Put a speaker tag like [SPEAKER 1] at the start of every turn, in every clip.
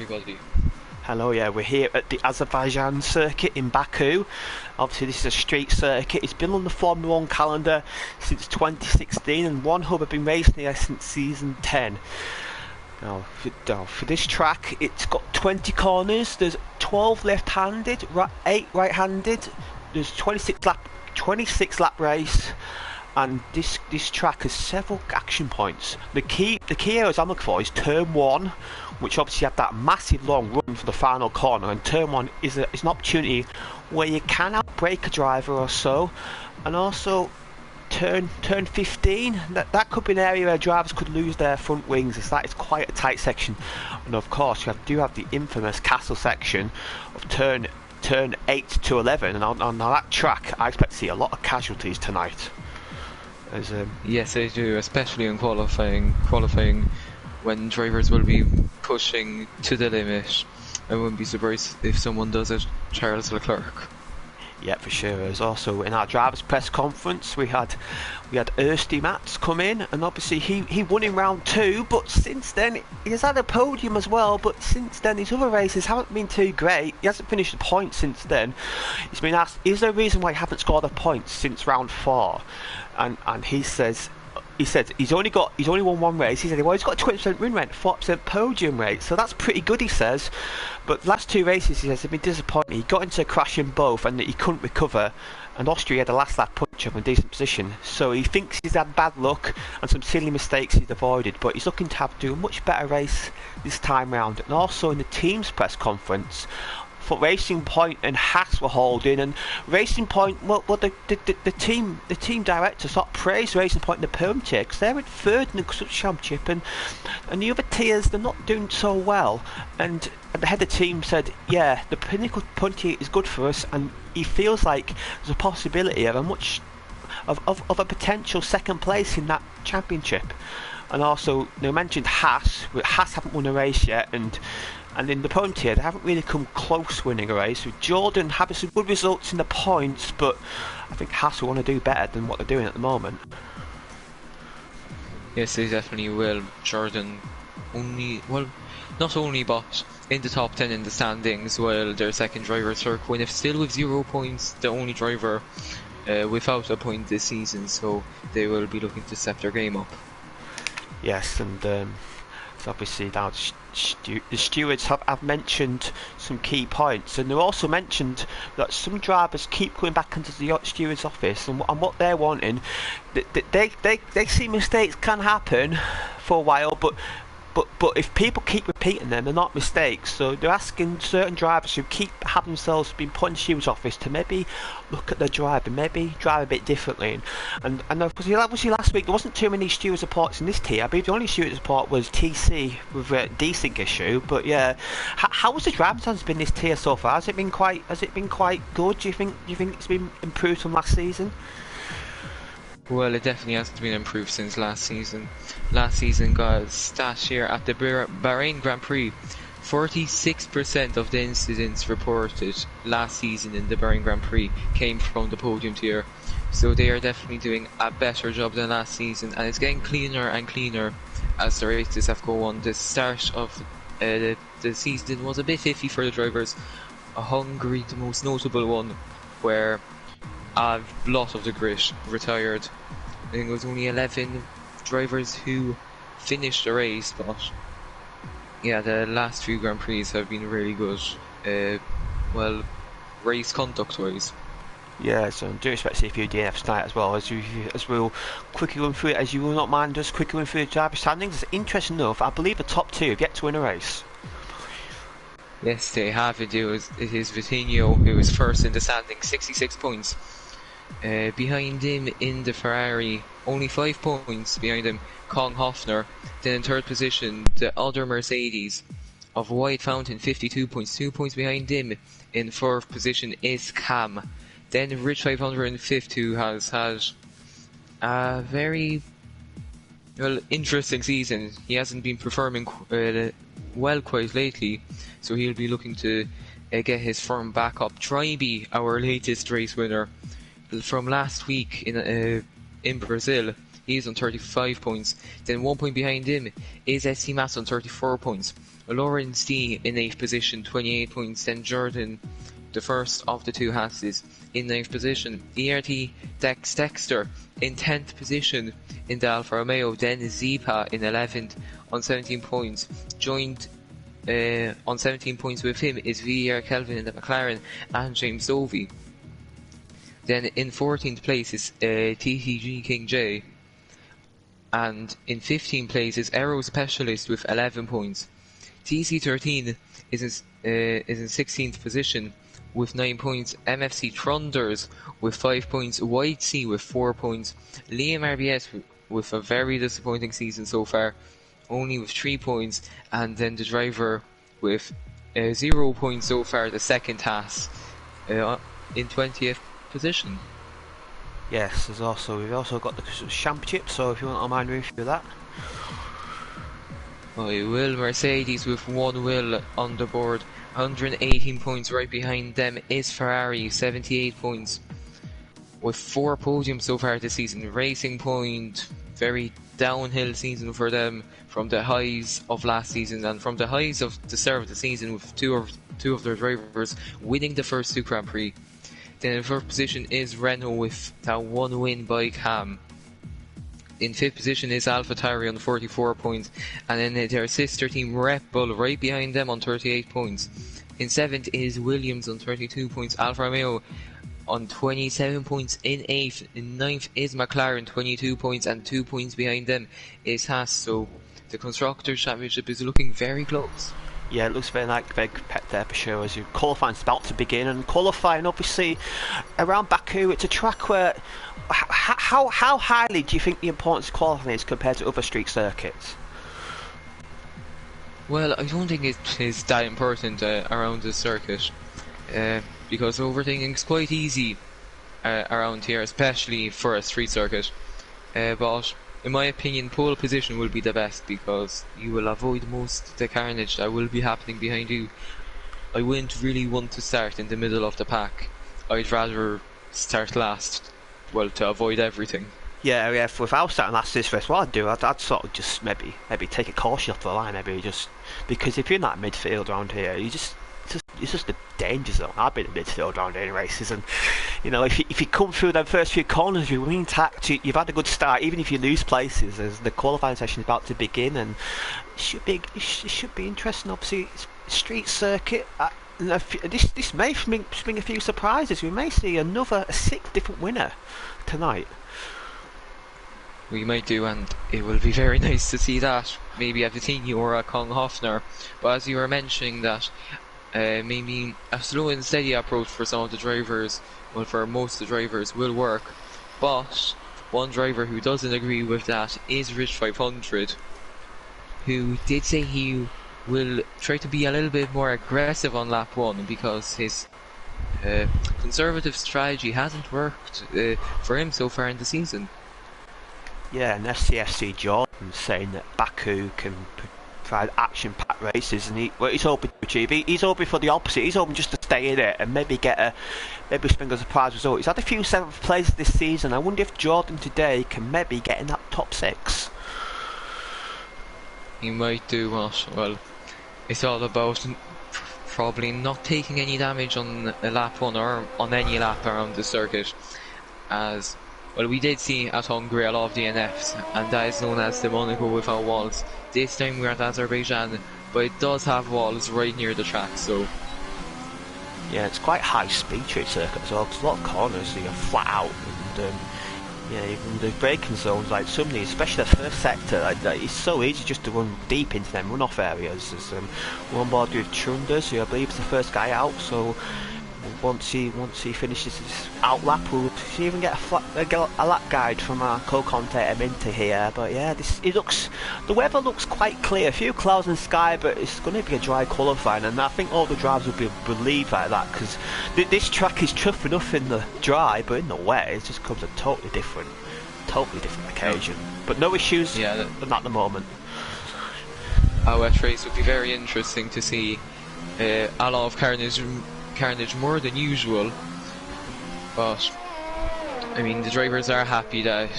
[SPEAKER 1] everybody.
[SPEAKER 2] Hello, yeah, we're here at the Azerbaijan circuit in Baku. Obviously this is a street circuit. It's been on the Formula 1 calendar since 2016 and one hub have been racing here since season 10. Now, for this track, it's got 20 corners, there's 12 left-handed, 8 right-handed, there's 26 lap race, and this track has several action points. The key areas I'm looking for is turn 1, which obviously had that massive long run for the final corner, and turn 1 is an opportunity where you can outbrake a driver or so, and also turn 15, that could be an area where drivers could lose their front wings, as that is quite a tight section. And of course you do have the infamous castle section of turn 8 to 11, and on that track I expect to see a lot of casualties tonight.
[SPEAKER 1] Yes, I do, especially in qualifying when drivers will be pushing to the limit. I wouldn't be surprised if someone does it. Charles Leclerc.
[SPEAKER 2] Yeah, for sure. There's also in our drivers' press conference we had Ersty Mats come in, and obviously he won in round 2, but since then he has had a podium as well, but since then his other races haven't been too great. He hasn't finished a point since then. He's been asked, is there a reason why he haven't scored a point since round 4? And he says he's only won one race. He said, well, he's got a 20% win rate, 40% podium rate, so that's pretty good, he says. But the last 2 races, he says, have been disappointing. He got into a crash in both and he couldn't recover, and Austria had a last lap punch up in a decent position. So he thinks he's had bad luck and some silly mistakes he's avoided, but he's looking to do a much better race this time round. And also in the team's press conference, for Racing Point and Haas were holding, and Racing Point, well the team director sort of praised Racing Point in the Podium tier because they're in 3rd in the Constructors' Championship, and the other tiers they're not doing so well. And the head of the team said, yeah, the Pinnacle Point tier is good for us, and he feels like there's a possibility of a potential 2nd place in that championship. And also they mentioned Haas haven't won a race yet, and in the podium tier they haven't really come close winning a race. With Jordan having some good results in the points, but I think Haas will want to do better than what they're doing at the moment.
[SPEAKER 1] Yes, they definitely will. Jordan not only but in the top 10 in the standings, while their second driver Turk Win still with 0 points, the only driver without a point this season, so they will be looking to step their game up.
[SPEAKER 2] Yes, and so obviously now the stewards have mentioned some key points, and they also mentioned that some drivers keep going back into the stewards' office, and what they're wanting, they see mistakes can happen for a while, but if people keep repeating them, they're not mistakes. So they're asking certain drivers who keep having themselves being put in the stewards' office to maybe look at their drive and maybe drive a bit differently. And obviously last week there wasn't too many stewards reports in this tier. I believe the only stewards report was TC with a desync issue. But yeah, how has the driving standards been this tier so far? Has it been quite good? Do you think it's been improved from last season?
[SPEAKER 1] Well, it definitely has been improved since last season. Last season got a stat here at the Bahrain Grand Prix. 46% of the incidents reported last season in the Bahrain Grand Prix came from the podium tier. So they are definitely doing a better job than last season, and it's getting cleaner and cleaner as the races have gone on. The start of the season was a bit iffy for the drivers. Hungary, the most notable one, where a lot of the grid retired. I think it was only 11 drivers who finished the race, but yeah, the last few Grand Prix have been really good, well, race conduct wise.
[SPEAKER 2] Yeah, so I do expect to see a few DNFs tonight as well, as we'll quickly run through it, as you will not mind us quickly run through the driver standings. It's interesting enough, I believe the top 2 get to win a race.
[SPEAKER 1] Yes, they have. It is Vitinho who is first in the standings, 66 points. Behind him in the Ferrari, only 5 points behind him, Kong Hofner. Then in 3rd position, the other Mercedes of White Fountain, 52 points. 2 points behind him in 4th position is Cam. Then Rich 505th, who has had a very interesting season. He hasn't been performing well quite lately, so he'll be looking to get his form back up. Trybe, our latest race winner from last week in Brazil, He's on 35 points. Then 1 point behind him is SC Mass on 34 points. Lawrence D in 8th position, 28 points. Then Jordan, the first of the two Hasses, in 9th position. ERT Dex Dexter in 10th position in the Alfa Romeo. Then Zipa in 11th on 17 points. Joined on 17 points with him is VER Kelvin in the McLaren and James Dovey. Then in 14th place is TTG King J. And in 15th place is Aero Specialist with 11 points. TC13 is in 16th position with 9 points. MFC Trunders with 5 points. White Sea with 4 points. Liam RBS with a very disappointing season so far, only with 3 points. And then the driver with 0 points so far, the second Haas, in 20th position.
[SPEAKER 2] Yes, we've also got the championship, so if you want to mind reading through that.
[SPEAKER 1] I will. Mercedes with 1 wheel on the board, 118 points. Right behind them is Ferrari, 78 points, with 4 podiums so far this season. Racing Point, very downhill season for them from the highs of last season and from the highs of the start of the season, with two of their drivers winning the first 2 Grand Prix. Then in 4th position is Renault with that 1 win by Cam. In 5th position is AlphaTauri on 44 points, and then their sister team Red Bull right behind them on 38 points. In 7th is Williams on 32 points, Alfa Romeo on 27 points in 8th. In 9th is McLaren, 22 points, and 2 points behind them is Haas. So the Constructors' Championship is looking very close.
[SPEAKER 2] Yeah, it looks very competitive for sure, as your qualifying's about to begin. And qualifying, obviously, around Baku, it's a track where... How highly do you think the importance of qualifying is compared to other street circuits?
[SPEAKER 1] Well, I don't think it is that important around this circuit, because overtaking is quite easy around here, especially for a street circuit. But in my opinion, pole position will be the best, because you will avoid most of the carnage that will be happening behind you. I wouldn't really want to start in the middle of the pack. I'd rather start last, well, to avoid everything.
[SPEAKER 2] Yeah, if I was starting last this race, what I'd do, I'd sort of just maybe take a caution off the line, maybe just, because if you're in that midfield around here, it's just a danger zone. I've been in midfield around here in races, and you know, if you come through them first few corners, you're intact, you've had a good start, even if you lose places, as the qualifying session is about to begin, and it should be interesting. Obviously, it's a street circuit. This may bring a few surprises. We may see a 6th different winner tonight.
[SPEAKER 1] We might do, and it will be very nice to see that. Maybe a Vitinho or a Kong Hofner. But as you were mentioning that, maybe a slow and steady approach for some of the drivers, well, for most of the drivers, will work. But one driver who doesn't agree with that is Rich 500, who did say he will try to be a little bit more aggressive on lap 1, because his conservative strategy hasn't worked for him so far in the season.
[SPEAKER 2] Yeah, and SCFC Jordan saying that Baku can provide action-packed races, and he's hoping to achieve. He's hoping for the opposite. He's hoping just to stay in it and maybe spring a surprise result. He's had a few 7th places this season. I wonder if Jordan today can maybe get in that top 6.
[SPEAKER 1] He might do what? Well, it's all about probably not taking any damage on a lap 1 or on any lap around the circuit, as well, we did see at Hungary a lot of DNFs, and that is known as the Monaco without walls. This time we're at Azerbaijan, but it does have walls right near the track, so...
[SPEAKER 2] Yeah, it's quite high speed street circuit as well, because a lot of corners are flat out, and yeah, even the braking zones, like some of these, especially the first sector, it's so easy just to run deep into them runoff areas. There's we're on board with Chunders, who I believe is the first guy out, so... Once he finishes his out lap, we'll even get a lap guide from our co-commentator Minty here. But yeah, the weather looks quite clear. A few clouds in the sky, but it's going to be a dry qualifying, and I think all the drivers will be relieved like that, because this track is tough enough in the dry, but in the wet it just comes a totally different occasion. But no issues at the moment.
[SPEAKER 1] Our wet race would be very interesting to see. A lot of carnage more than usual, but I mean, the drivers are happy that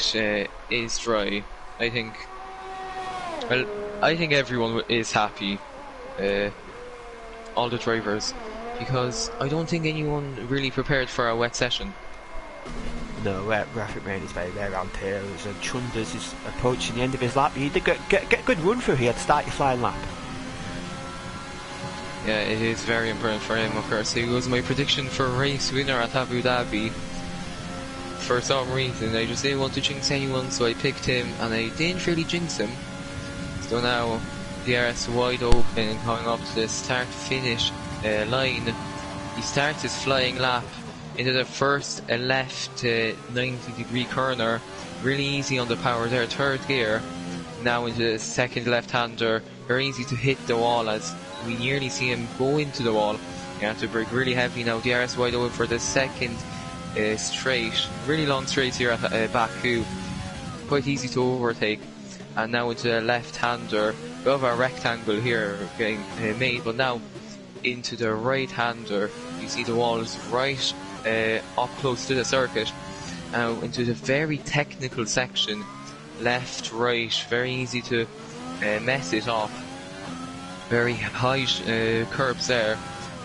[SPEAKER 1] it's dry. I think, well, I think everyone is happy, all the drivers, because I don't think anyone really prepared for a wet session.
[SPEAKER 2] No, traffic rain is very rare around here. Chunders is approaching the end of his lap. You did get a good run through here to start your flying lap.
[SPEAKER 1] Yeah, it is very important for him, of course. He was my prediction for race winner at Abu Dhabi. For some reason, I just didn't want to jinx anyone, so I picked him, and I didn't really jinx him. So now, DRS wide open, coming up to the start-finish line. He starts his flying lap into the first left 90-degree corner. Really easy on the power there, third gear. Now into the second left-hander. Very easy to hit the wall as we nearly see him go into the wall. You have to brake really heavy now. DRS wide open for the second straight. Really long straights here at Baku. Quite easy to overtake. And now into the left-hander. We have a rectangle here getting made, but now into the right-hander. You see the walls right up close to the circuit. Now into the very technical section. Left, right, very easy to mess it up. Very high curbs there.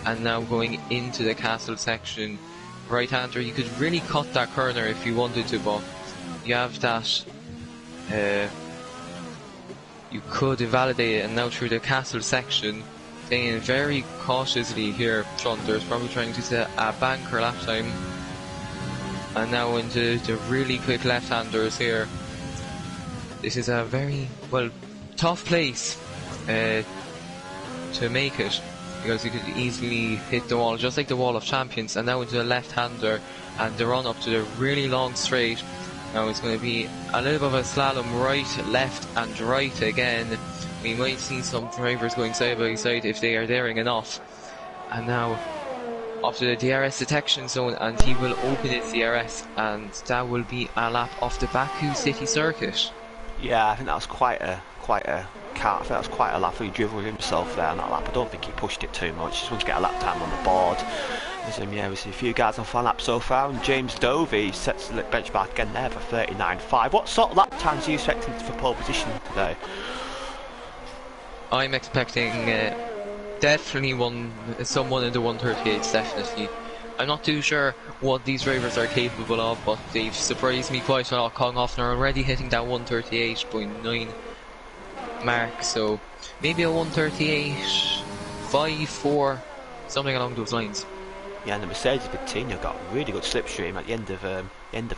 [SPEAKER 1] And now going into the castle section. Right-hander, you could really cut that corner if you wanted to, but you have that. You could invalidate it, and now through the castle section, staying very cautiously here. Thunder's probably trying to set a banker lap time. And now into the really quick left-handers here. This is a very, well, tough place to make it, because you could easily hit the wall, just like the wall of champions. And now into the left-hander, and the run up to the really long straight. Now it's going to be a little bit of a slalom, right, left and right again. We might see some drivers going side by side if they are daring enough. And now up to the DRS detection zone, and he will open his DRS, and that will be a lap off the Baku city circuit.
[SPEAKER 2] Yeah, I think that was quite a I think that was quite a lap. He driven with himself there on that lap. I don't think he pushed it too much. Just wanted to get a lap time on the board. We see a few guys on fine lap so far, and James Dovey sets the benchmark again there for 39.5. What sort of lap times are you expecting for pole position today?
[SPEAKER 1] I'm expecting definitely someone in the 138s, definitely. I'm not too sure what these drivers are capable of, but they've surprised me quite a lot. Konghoff are already hitting that 138.9 mark, so maybe a 138.5-4, something along those lines.
[SPEAKER 2] Yeah, and the Mercedes Bettino got a really good slipstream at the end of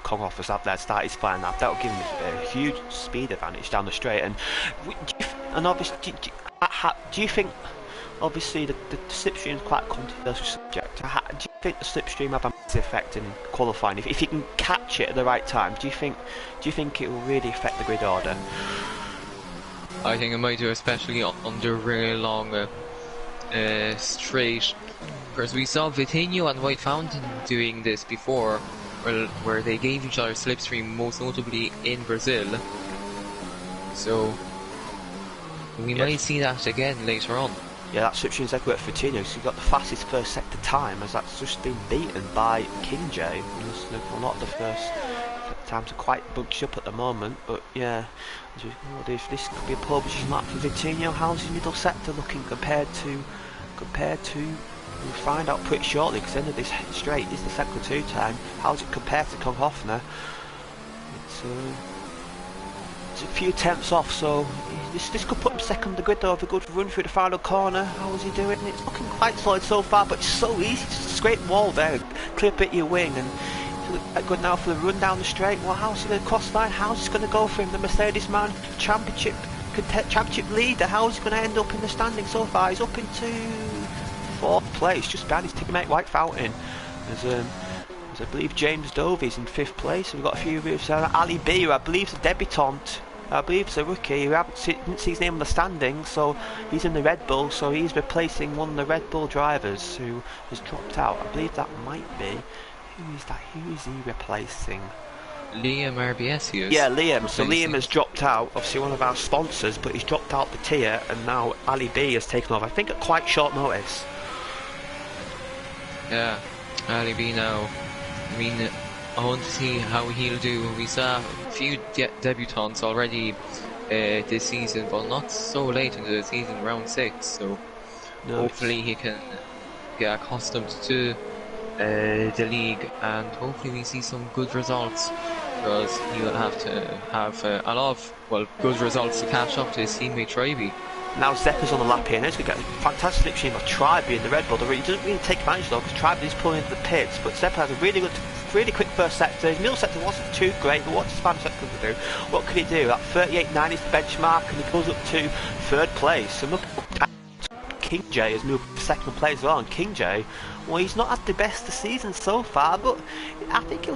[SPEAKER 2] Konghoff's lap there, start his flying lap. That will give him a huge speed advantage down the straight. And obviously, do you think, obviously the slipstream is quite a controversial subject. Do you think the slipstream have a massive effect in qualifying? If you can catch it at the right time, do you think it will really affect the grid order?
[SPEAKER 1] I think it might do, especially under really long straight. Because we saw Vitinho and White Fountain doing this before, where they gave each other slipstream, most notably in Brazil. So we might see that again later on.
[SPEAKER 2] Yeah, that slipstream is exactly for Vitinho, so he got the fastest first sector time, as that's just been beaten by King J. A lot of the first times are quite bunched up at the moment, but yeah, if this could be a pole position lap for Vitinho. How's his middle sector looking compared to? We'll find out pretty shortly, because the end of this straight is the sector 2 time. How's it compared to Konghoffner? It's a few tenths off, so this could put him second on the grid though. Have a good run through the final corner. How is he doing? It's looking quite solid so far, but it's so easy to scrape the wall there, clip at your wing, and look good now for the run down the straight. Well, how's he going to cross line? How's this going to go for him? The Mercedes man championship leader. How's he going to end up in the standing so far? He's up into 4th place, just behind his teammate White Fountain. As I believe James Dovey's in 5th place. So we've got a few moves there. Ali B, who I believe is a debutant. I believe it's a rookie. We didn't see his name on the standings, so he's in the Red Bull. So he's replacing one of the Red Bull drivers who has dropped out. I believe that might be. Who is that? Who is he replacing?
[SPEAKER 1] Liam RBS he is.
[SPEAKER 2] Yeah, Liam. So Liam has dropped out, obviously one of our sponsors, but he's dropped out the tier, and now Ali B has taken over, I think at quite short notice.
[SPEAKER 1] Yeah, Ali B now. I mean, I want to see how he'll do. We saw a few debutants already this season, but not so late into the season, round 6. So hopefully he can get accustomed to the league, and hopefully we see some good results, because he will have to have a lot of good results to catch up to his teammate Tribe.
[SPEAKER 2] Now Zeppa's on the lap here, and he's going to get a fantastic slipstream of Tribe in the Red Bull. He doesn't really take advantage though, because Tribe is pulling into the pits, but Zeppa has a really quick first sector. His middle sector wasn't too great, but what's his final sector going to do? What could he do? That 38.9 is the benchmark, and he goes up to 3rd place. And look at King J has moved to 2nd place as well, and King J, well, he's not had the best of the season so far, but I think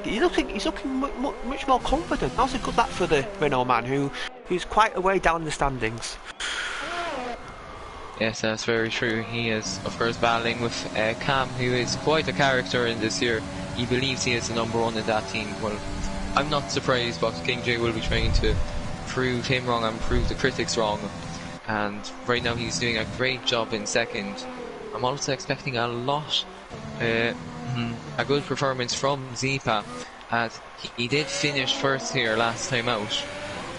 [SPEAKER 2] he's looking much more confident. That was a good lap for the Renault man, who's quite a way down in the standings.
[SPEAKER 1] Yes, that's very true. He is, of course, battling with Cam, who is quite a character in this year. He believes he is the #1 in that team. Well, I'm not surprised, but King J will be trying to prove him wrong and prove the critics wrong. And right now he's doing a great job in 2nd. I'm also expecting a good performance from Zipa, as he did finish 1st here last time out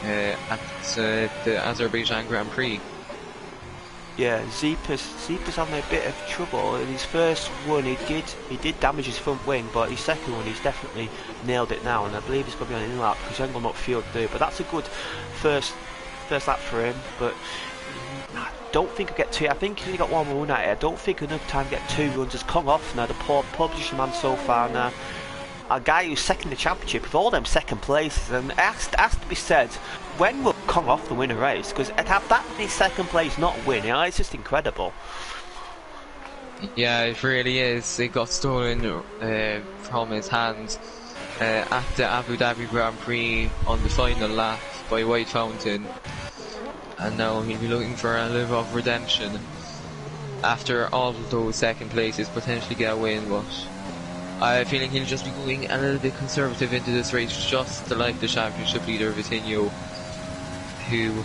[SPEAKER 1] at the Azerbaijan Grand Prix.
[SPEAKER 2] Yeah, Zipa's having a bit of trouble. In his first one, he did damage his front wing, but his second one, he's definitely nailed it now, and I believe he's going to be on an in lap because he hasn't got much fuel to do. But that's a good first lap for him. But I don't think he'll get 2. I think he's only got 1 more run at it. I don't think he'll have time to get 2 runs. As Kong off now, the poor position man so far now. A guy who's 2nd in the championship with all them 2nd places, and it has to be said, when will Kong off the win a race? Because to have that many 2nd place not win, it's just incredible.
[SPEAKER 1] Yeah, it really is. It got stolen from his hands at the Abu Dhabi Grand Prix on the final lap by White Fountain, and now he'll be looking for a little bit of redemption after all those 2nd places, potentially get a win, but I have a feeling he'll just be going a little bit conservative into this race, just like the championship leader Vitinho, who,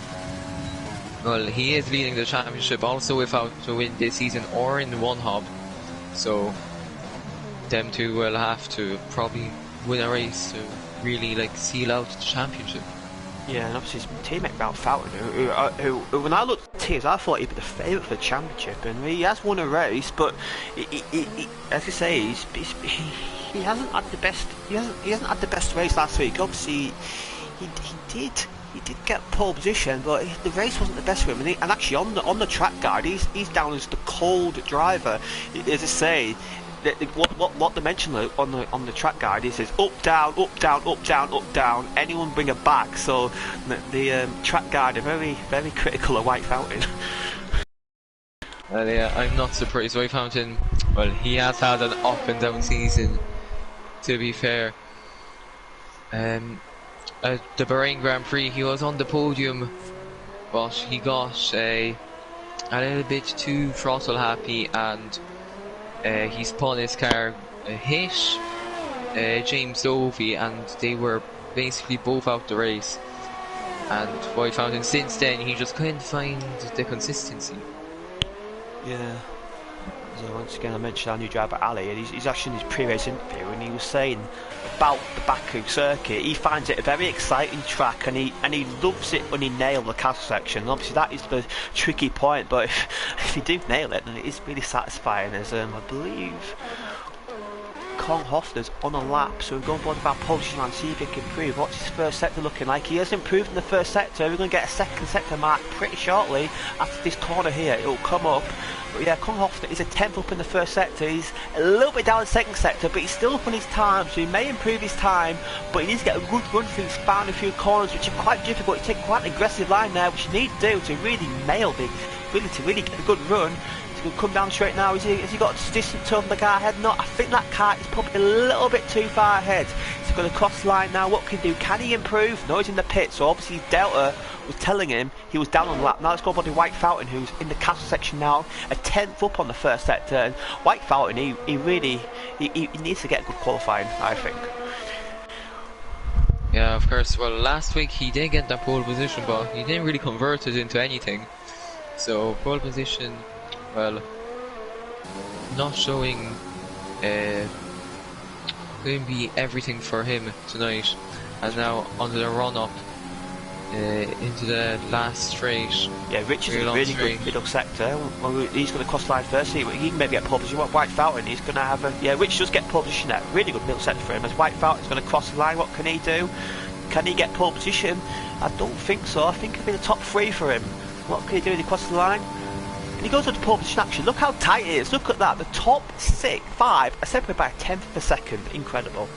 [SPEAKER 1] well, he is leading the championship also without to win this season or in one hub, so them two will have to probably win a race to really seal out the championship.
[SPEAKER 2] Yeah, and obviously his teammate Ralph Fountain, who when I looked at teams, I thought he'd be the favourite for the championship, and he has won a race, but he as you say, he hasn't had the best. He hasn't had the best race last week. Obviously, he did get pole position, but the race wasn't the best for him. And actually, on the track guide, he's down as the cold driver. As I say, what they mention on the track guide, it says up down, up down, up down, up down. Anyone bring a bag. So the track guide are very very critical of White Fountain.
[SPEAKER 1] Well, yeah, I'm not surprised. White Fountain, well, he has had an up and down season, to be fair. At the Bahrain Grand Prix, he was on the podium, but he got a little bit too throttle happy, and he spun his car, hit James Dovey, and they were basically both out the race. And White Fountain, since then, he just couldn't find the consistency.
[SPEAKER 2] Yeah. So once again, I mentioned our new driver Ali, and he's actually in his pre-race interview, and he was saying about the Baku circuit, he finds it a very exciting track, and he loves it when he nails the castle section. And obviously that is the tricky point, but if you do nail it, then it is really satisfying. As I believe Kong Hofner's on a lap, so we're going board with our position and see if he can improve. What's his first sector looking like? He has improved in the first sector. We're going to get a 2nd sector mark pretty shortly after this corner here. It'll come up. But yeah, Kong Hofner is a 10th up in the first sector. He's a little bit down in the 2nd sector, but he's still up on his time, so he may improve his time, but he needs to get a good run through spanning a few corners, which are quite difficult. You take quite an aggressive line there, which you need to do to really nail it, to really get a good run. He's going to come down straight now. Has he got distance over the car ahead? No, I think that car is probably a little bit too far ahead. He's going to cross the line now. What can he do? Can he improve? No, he's in the pit, so obviously Delta was telling him he was down on the lap. Now let's go by the White Fountain, who's in the castle section now, a 10th up on the first sector. And White Fountain, he really needs to get a good qualifying, I think.
[SPEAKER 1] Yeah, of course. Well, last week he did get that pole position, but he didn't really convert it into anything. So pole position, well, not showing going to be everything for him tonight. And now onto the run-up into the last straight.
[SPEAKER 2] Yeah, Rich is a really good middle sector. Well, he's going to cross the line first. He can maybe get pole position. White Fountain, he's going to have a... Yeah, Rich does get pole position there. Really good middle sector for him. As White Fountain's going to cross the line, what can he do? Can he get pole position? I don't think so. I think it'll be the top 3 for him. What can he do if he crosses the line? And he goes to the pole position action. Look how tight it is. Look at that. The top 5 are separated by a tenth of a second. Incredible.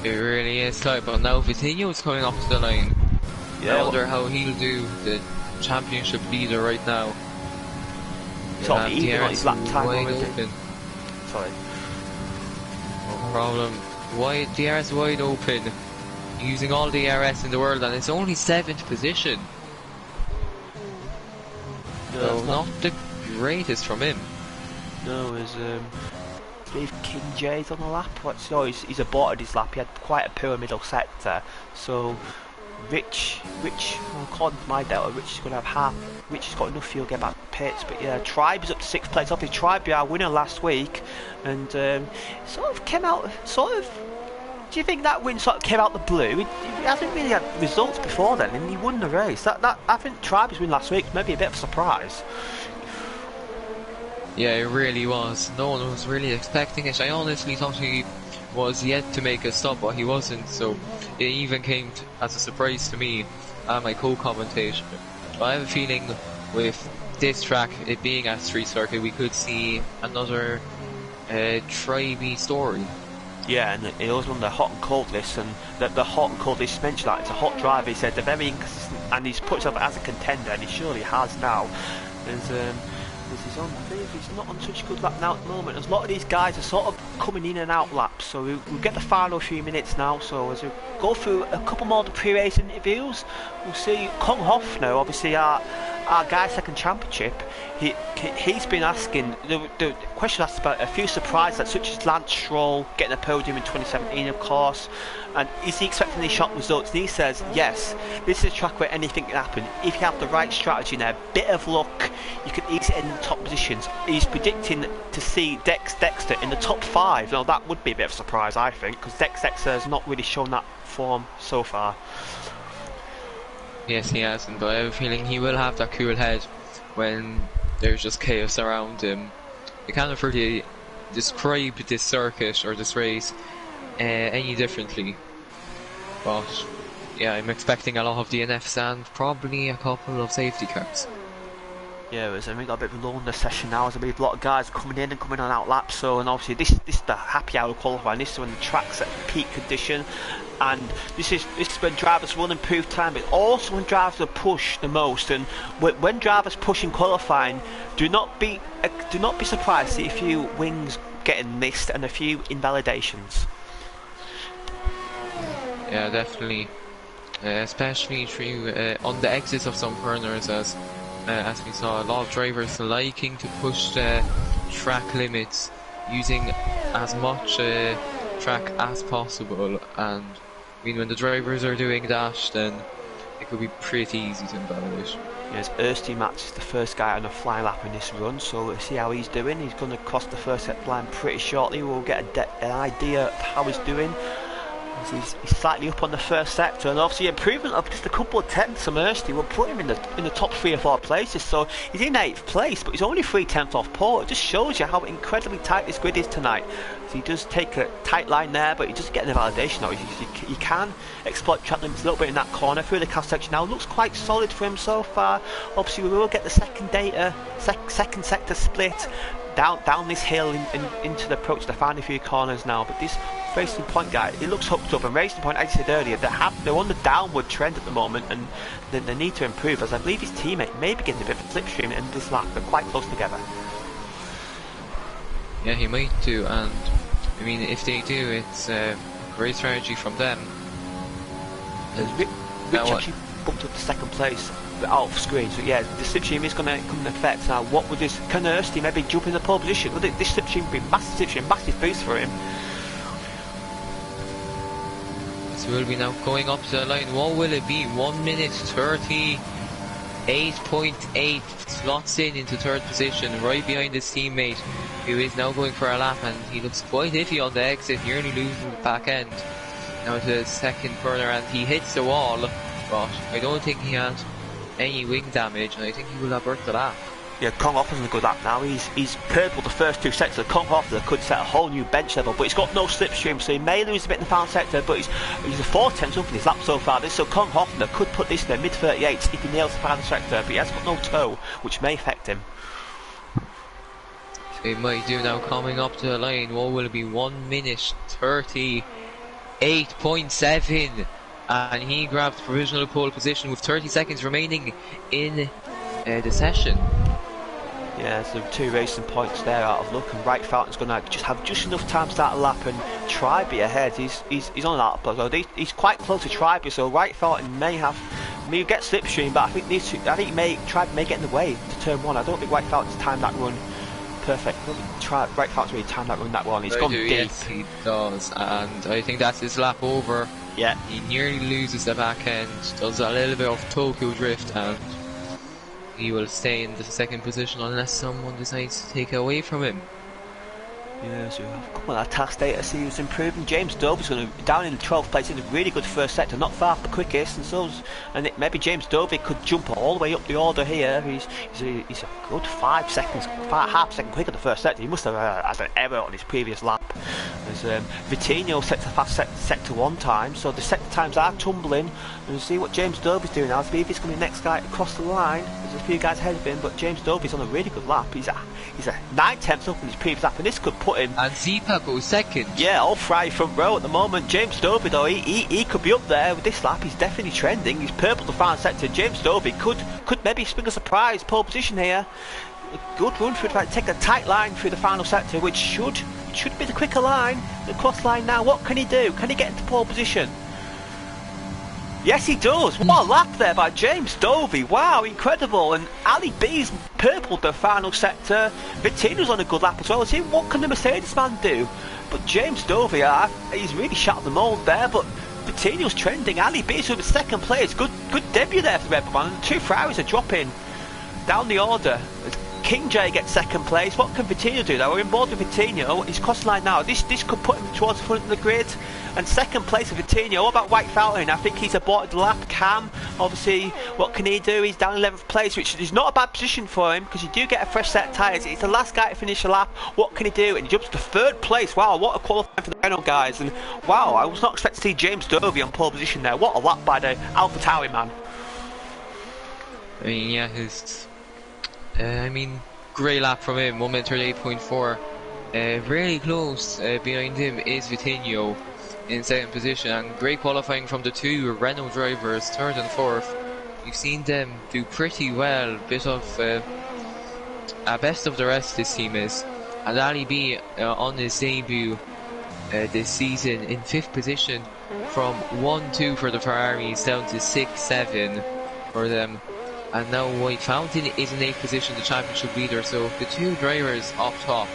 [SPEAKER 1] It really is tight, but now Vitinho's coming up to the line.
[SPEAKER 2] Yeah,
[SPEAKER 1] I wonder how he'll do, the championship leader right now.
[SPEAKER 2] Sort of even on his lap time already. Sorry.
[SPEAKER 1] No problem. DRS wide open. Using all the DRS in the world, and it's only 7th position.
[SPEAKER 2] No,
[SPEAKER 1] so not the greatest from him.
[SPEAKER 2] No, is Dave King J's on the lap. So he's aborted his lap. He had quite a poor middle sector. So Rich, well, according to my data, Rich is going to have half. Rich has got enough fuel to get back to pits. But yeah, Tribe is up to 6th place. Obviously, Tribe be our winner last week, and sort of came out. Do you think that win sort of came out the blue? He hasn't really had results before then, and he won the race. I think Tribe's win last week was maybe a bit of a surprise.
[SPEAKER 1] Yeah, it really was. No one was really expecting it. I honestly thought he was yet to make a stop, but he wasn't. So it even came as a surprise to me and my co-commentator. But I have a feeling with this track, it being at Street Circuit, we could see another Tribe story.
[SPEAKER 2] Yeah, and he was on the hot and cold list, and the hot and cold list mentioned that it's a hot driver. He said they're very inconsistent, and he's put himself as a contender, and he surely has now. He's not on such a good lap now at the moment. As a lot of these guys are sort of coming in and out laps, so we'll get the final few minutes now. So as we go through a couple more of the pre-race interviews, we'll see Kong Hoff now, obviously our guy second championship. He's been asking the question asked about a few surprises, such as Lance Stroll getting a podium in 2017, of course. And is he expecting these shock results? And he says, yes, this is a track where anything can happen. If you have the right strategy and a bit of luck, you can easily end in the top positions. He's predicting to see Dexter in the top 5. Now that would be a bit of a surprise, I think, because Dexter has not really shown that form so far.
[SPEAKER 1] Yes, he hasn't, but I have a feeling he will have that cool head when there's just chaos around him. I can't really describe this circuit or this race any differently, but yeah, I'm expecting a lot of DNFs and probably a couple of safety cars.
[SPEAKER 2] Yeah, we got a bit of a longer session now. There's a lot of guys coming in and coming on out laps. So, and obviously this is the happy hour qualifying. This is when the track's at peak condition, and this is when drivers will improve time, but also when drivers will push the most. And when drivers push in qualifying, do not be surprised to see a few wings getting missed and a few invalidations.
[SPEAKER 1] Yeah, definitely, especially through on the exits of some corners, as we saw a lot of drivers liking to push the track limits, using as much track as possible. And I mean, when the drivers are doing that, then it could be pretty easy to invalidate.
[SPEAKER 2] Yes, Ersty Mats is the first guy on a flying lap in this run, so let's see how he's doing. He's going to cross the first set line pretty shortly. We'll get an idea of how he's doing. He's slightly up on the first sector, and obviously improvement of just a couple of tenths from Ersty will put him in the top 3 or 4 places. So he's in 8th place, but he's only 3 tenths off pole. It just shows you how incredibly tight this grid is tonight. So he does take a tight line there, but he doesn't get the validation now. He can exploit track limits a little bit in that corner through the cast section. Now looks quite solid for him so far. Obviously we will get the second sector split down this hill into the approach to the final few corners now. But this Racing Point guy, he looks hooked up, and Racing Point, as I said earlier, they're on the downward trend at the moment, and they need to improve, as I believe his teammate may be getting a bit of a slipstream in this lap. They're quite close together.
[SPEAKER 1] Yeah, he might do, and I mean, if they do, it's a great strategy from them.
[SPEAKER 2] Rich actually bumped up to 2nd place out of screen, so yeah, the slipstream is going to come in effect. Now, what would this, can Ersty maybe jump in the pole position? Would this slipstream be massive boost for him?
[SPEAKER 1] So we'll be now going up to the line. What will it be? 1 minute 38.8, slots into 3rd position, right behind his teammate who is now going for a lap, and he looks quite iffy on the exit, nearly losing the back end. Now to the second corner, and he hits the wall, but I don't think he had any wing damage, and I think he will have worked the lap.
[SPEAKER 2] Yeah, Kong Hoffler's in a good lap now. He's purple the first two sectors. Kong Hoffler could set a whole new bench level, but he's got no slipstream, so he may lose a bit in the final sector, but he's a 4/10 up in his lap so far. So Kong Hoffler could put this in the mid-38s if he nails the final sector, but he has got no toe, which may affect him.
[SPEAKER 1] So he might do now coming up to the line. What will it be? 1 minute 38.7, and he grabs provisional pole position with 30 seconds remaining in the session.
[SPEAKER 2] Yeah, so 2 racing points there out of luck, and Wright Fountain's going to just have just enough time to start a lap and Tryby ahead. He's on that, but he's quite close to Tryby, so Wright Fountain may get slipstream, but I think Tryby may get in the way to turn 1. I don't think Wright Fountain's timed that run perfect. I don't think Wright Fountain's really timed that run that well, and he's gone deep.
[SPEAKER 1] Yes, he does, and I think that's his lap over.
[SPEAKER 2] Yeah.
[SPEAKER 1] He nearly loses the back end, does a little bit of Tokyo drift, and he will stay in the second position unless someone decides to take it away from him.
[SPEAKER 2] Yeah, so a couple of tasks data see who's improving. James Dovey's going to be down in the 12th place in a really good first sector, not far from the quickest, and maybe James Dovey could jump all the way up the order here. He's a good 5 seconds, half second quicker the first sector. He must have had an error on his previous lap. As Vitinho sets a fast sector 1 time, so the sector times are tumbling. We'll see what James Dovey's doing now. See if he's going to be the next guy to cross the line. There's a few guys ahead of him, but James Dovey's on a really good lap. He's a 9/10 up in his previous lap, and this could put him.
[SPEAKER 1] And Zipa goes second.
[SPEAKER 2] Yeah, all Fry front row at the moment. James Dovey though, he could be up there with this lap. He's definitely trending. He's purple the final sector. James Dovey could maybe spring a surprise pole position here. A good run for it to take a tight line through the final sector, which should be the quicker line. The cross line now. What can he do? Can he get into pole position? Yes, he does. What a lap there by James Dovey. Wow, incredible. And Ali B's purpled the final sector. Vittino's on a good lap as well. See, what can the Mercedes man do? But James Dovey, he's really shot the mould there. But Vittino's trending. Ali B's with second place. Good debut there for the Red Bull man. And 2 Ferraris are dropping down the order. King J gets second place. What can Vitinho do now? We're in board with Vitinho. He's crossing line now. This could put him towards the front of the grid. And second place of Vitinho. What about White Fountain? I think he's aborted the lap. Cam, obviously, what can he do? He's down 11th place, which is not a bad position for him because you do get a fresh set of tyres. He's the last guy to finish the lap. What can he do? And he jumps to 3rd place. Wow, what a qualifying for the Renault guys. And wow, I was not expecting to see James Dovey on pole position there. What a lap by the Alpha Tauri man.
[SPEAKER 1] I mean, yeah, great lap from him, 1 minute 38.4. Really close behind him is Vitinho in 2nd position, and great qualifying from the 2 Renault drivers, 3rd and 4th. You've seen them do pretty well, bit of best of the rest this team is. And Ali B on his debut this season in 5th position, from 1-2 for the Ferraris down to 6-7 for them. And now White Fountain is in 8th position, the championship leader. So the 2 drivers up top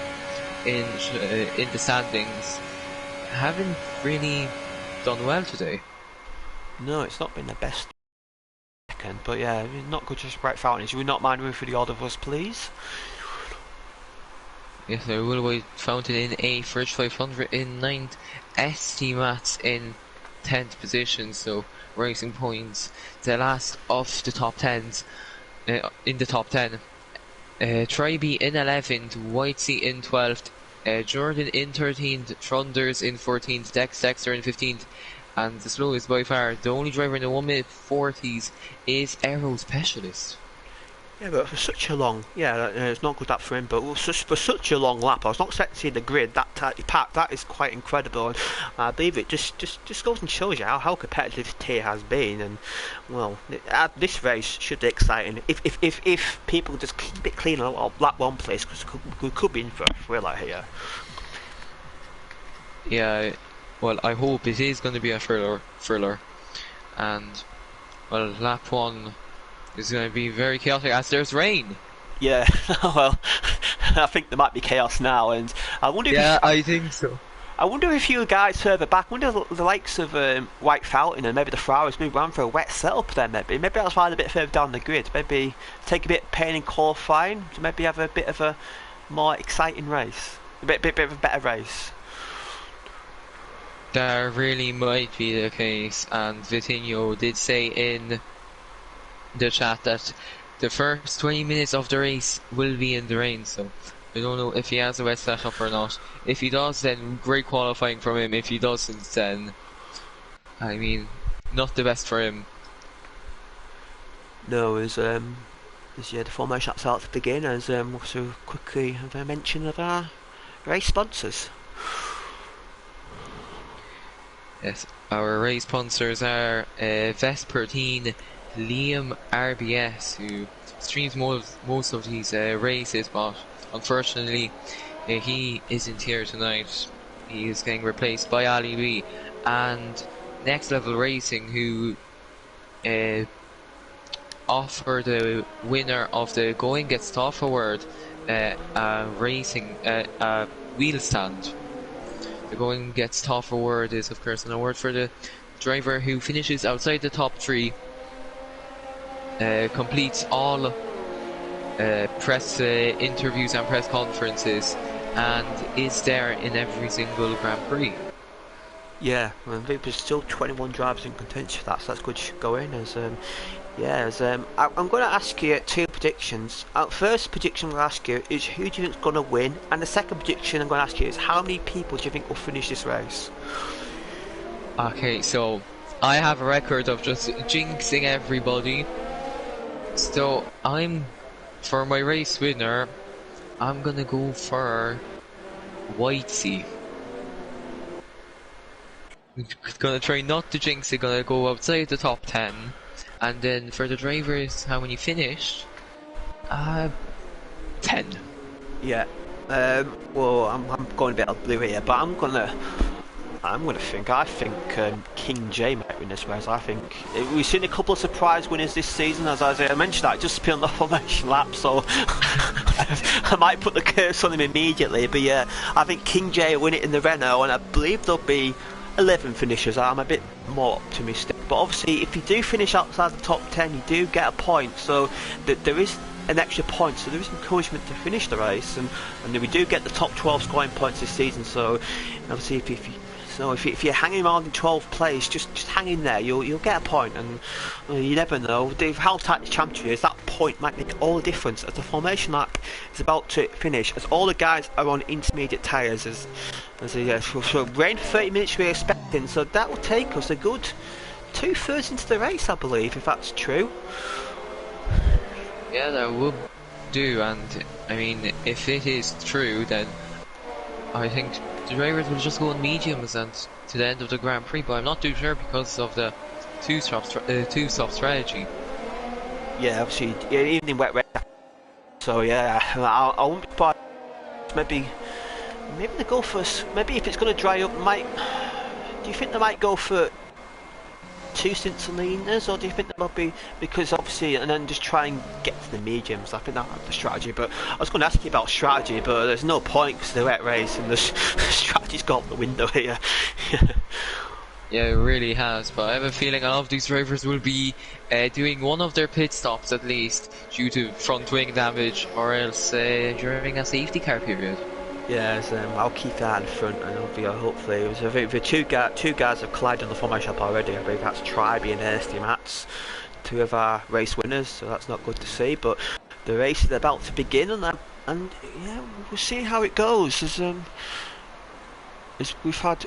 [SPEAKER 1] in the standings haven't really done well today.
[SPEAKER 2] No, it's not been the best second, but yeah, not good just White Fountain. You would not mind moving through the order of us, please?
[SPEAKER 1] Yes, there will White Fountain in 8th, Ridge 500 in 9th, ST Mats in 10th position. So racing points, the last of the top 10s in the top 10. Tryby in 11th, Whitesea in 12th, Jordan in 13th, Trunders in 14th, Dexter in 15th, and the slowest by far, the only driver in the 1 minute 40s is Aero Specialist.
[SPEAKER 2] Yeah, but for such a long, it's not good that for him, but for such a long lap, I was not expecting to see the grid that tightly packed. That is quite incredible, and I believe it just goes and shows you how competitive this tier has been. And well, this race should be exciting if people just keep it clean on lap 1 place, because we could be in for a thriller here.
[SPEAKER 1] Yeah, well, I hope it is going to be a thriller, and well, lap 1 is going to be very chaotic as there's rain.
[SPEAKER 2] Yeah, well, I think there might be chaos now, and I wonder if...
[SPEAKER 1] Yeah, I think so.
[SPEAKER 2] I wonder if you guys further back, I wonder the likes of White Fountain and maybe the Ferraris maybe ran for a wet setup there, maybe that's why a bit further down the grid, maybe take a bit of pain in qualifying, to maybe have a bit of a more exciting race, a bit of a better race.
[SPEAKER 1] That really might be the case, and Vitinho did say in the chat that the first 20 minutes of the race will be in the rain, so I don't know if he has a wet setup or not. If he does, then great qualifying from him. If he doesn't, then I mean, not the best for him.
[SPEAKER 2] No, as the formation that's out to begin, as also quickly have a mention of our race sponsors.
[SPEAKER 1] Yes, our race sponsors are Vespertine, Liam RBS, who streams most of these races, but unfortunately he isn't here tonight. He is getting replaced by Ali B, and Next Level Racing, who offer the winner of the Going Gets Tough Award racing wheel stand. The Going Gets Tough Award is of course an award for the driver who finishes outside the top 3, completes all press interviews and press conferences, and is there in every single Grand Prix.
[SPEAKER 2] Yeah, I think there's still 21 drivers in contention for that, so that's good going. I'm going to ask you 2 predictions. First prediction I'm going to ask you is who do you think is going to win, and the second prediction I'm going to ask you is how many people do you think will finish this race?
[SPEAKER 1] Okay, so I have a record of just jinxing everybody. So for my race winner, I'm gonna go for Whitesea. Gonna try not to jinx it, gonna go outside the top 10. And then for the drivers, how many finished? 10.
[SPEAKER 2] Yeah. Well, I'm going a bit of blue here, but I think King J might win this race. I think we've seen a couple of surprise winners this season, as I mentioned. I just spilled the formation lap, so I might put the curse on him immediately. But yeah, I think King J will win it in the Renault, and I believe there'll be 11 finishers. I'm a bit more optimistic, but obviously, if you do finish outside the top 10, you do get a point. So there is an extra point, so there is encouragement to finish the race, and we do get the top 12 scoring points this season. So obviously, if you're hanging around in 12th place, just hang in there. You'll get a point, and you never know. How tight the championship is, that point might make all the difference. As the formation lap is about to finish, as all the guys are on intermediate tyres, so rain for 30 minutes we're expecting. So that will take us a good 2/3 into the race, I believe, if that's true.
[SPEAKER 1] Yeah, that would do, and I mean, if it is true, then I think the drivers will just go on mediums and to the end of the Grand Prix, but I'm not too sure because of the two-stop strategy.
[SPEAKER 2] Yeah, obviously, even in wet race. So yeah, I won't be surprised. Maybe they go for. Maybe if it's going to dry up, do you think they might go for 2 Cincinnatinas, or do you think that might be because obviously, and then just try and get to the mediums? I think that's the strategy. But I was going to ask you about strategy, but there's no point because the wet race and the strategy's gone out the window here.
[SPEAKER 1] Yeah, it really has. But I have a feeling a lot of these drivers will be doing one of their pit stops at least due to front wing damage, or else during a safety car period.
[SPEAKER 2] Yes, I'll keep that in front, and hopefully it was the two guys have collided on the formation up already. I believe that's Tribe and Ersty Mats, 2 of our race winners, so that's not good to see. But the race is about to begin, and yeah, we'll see how it goes. As we've had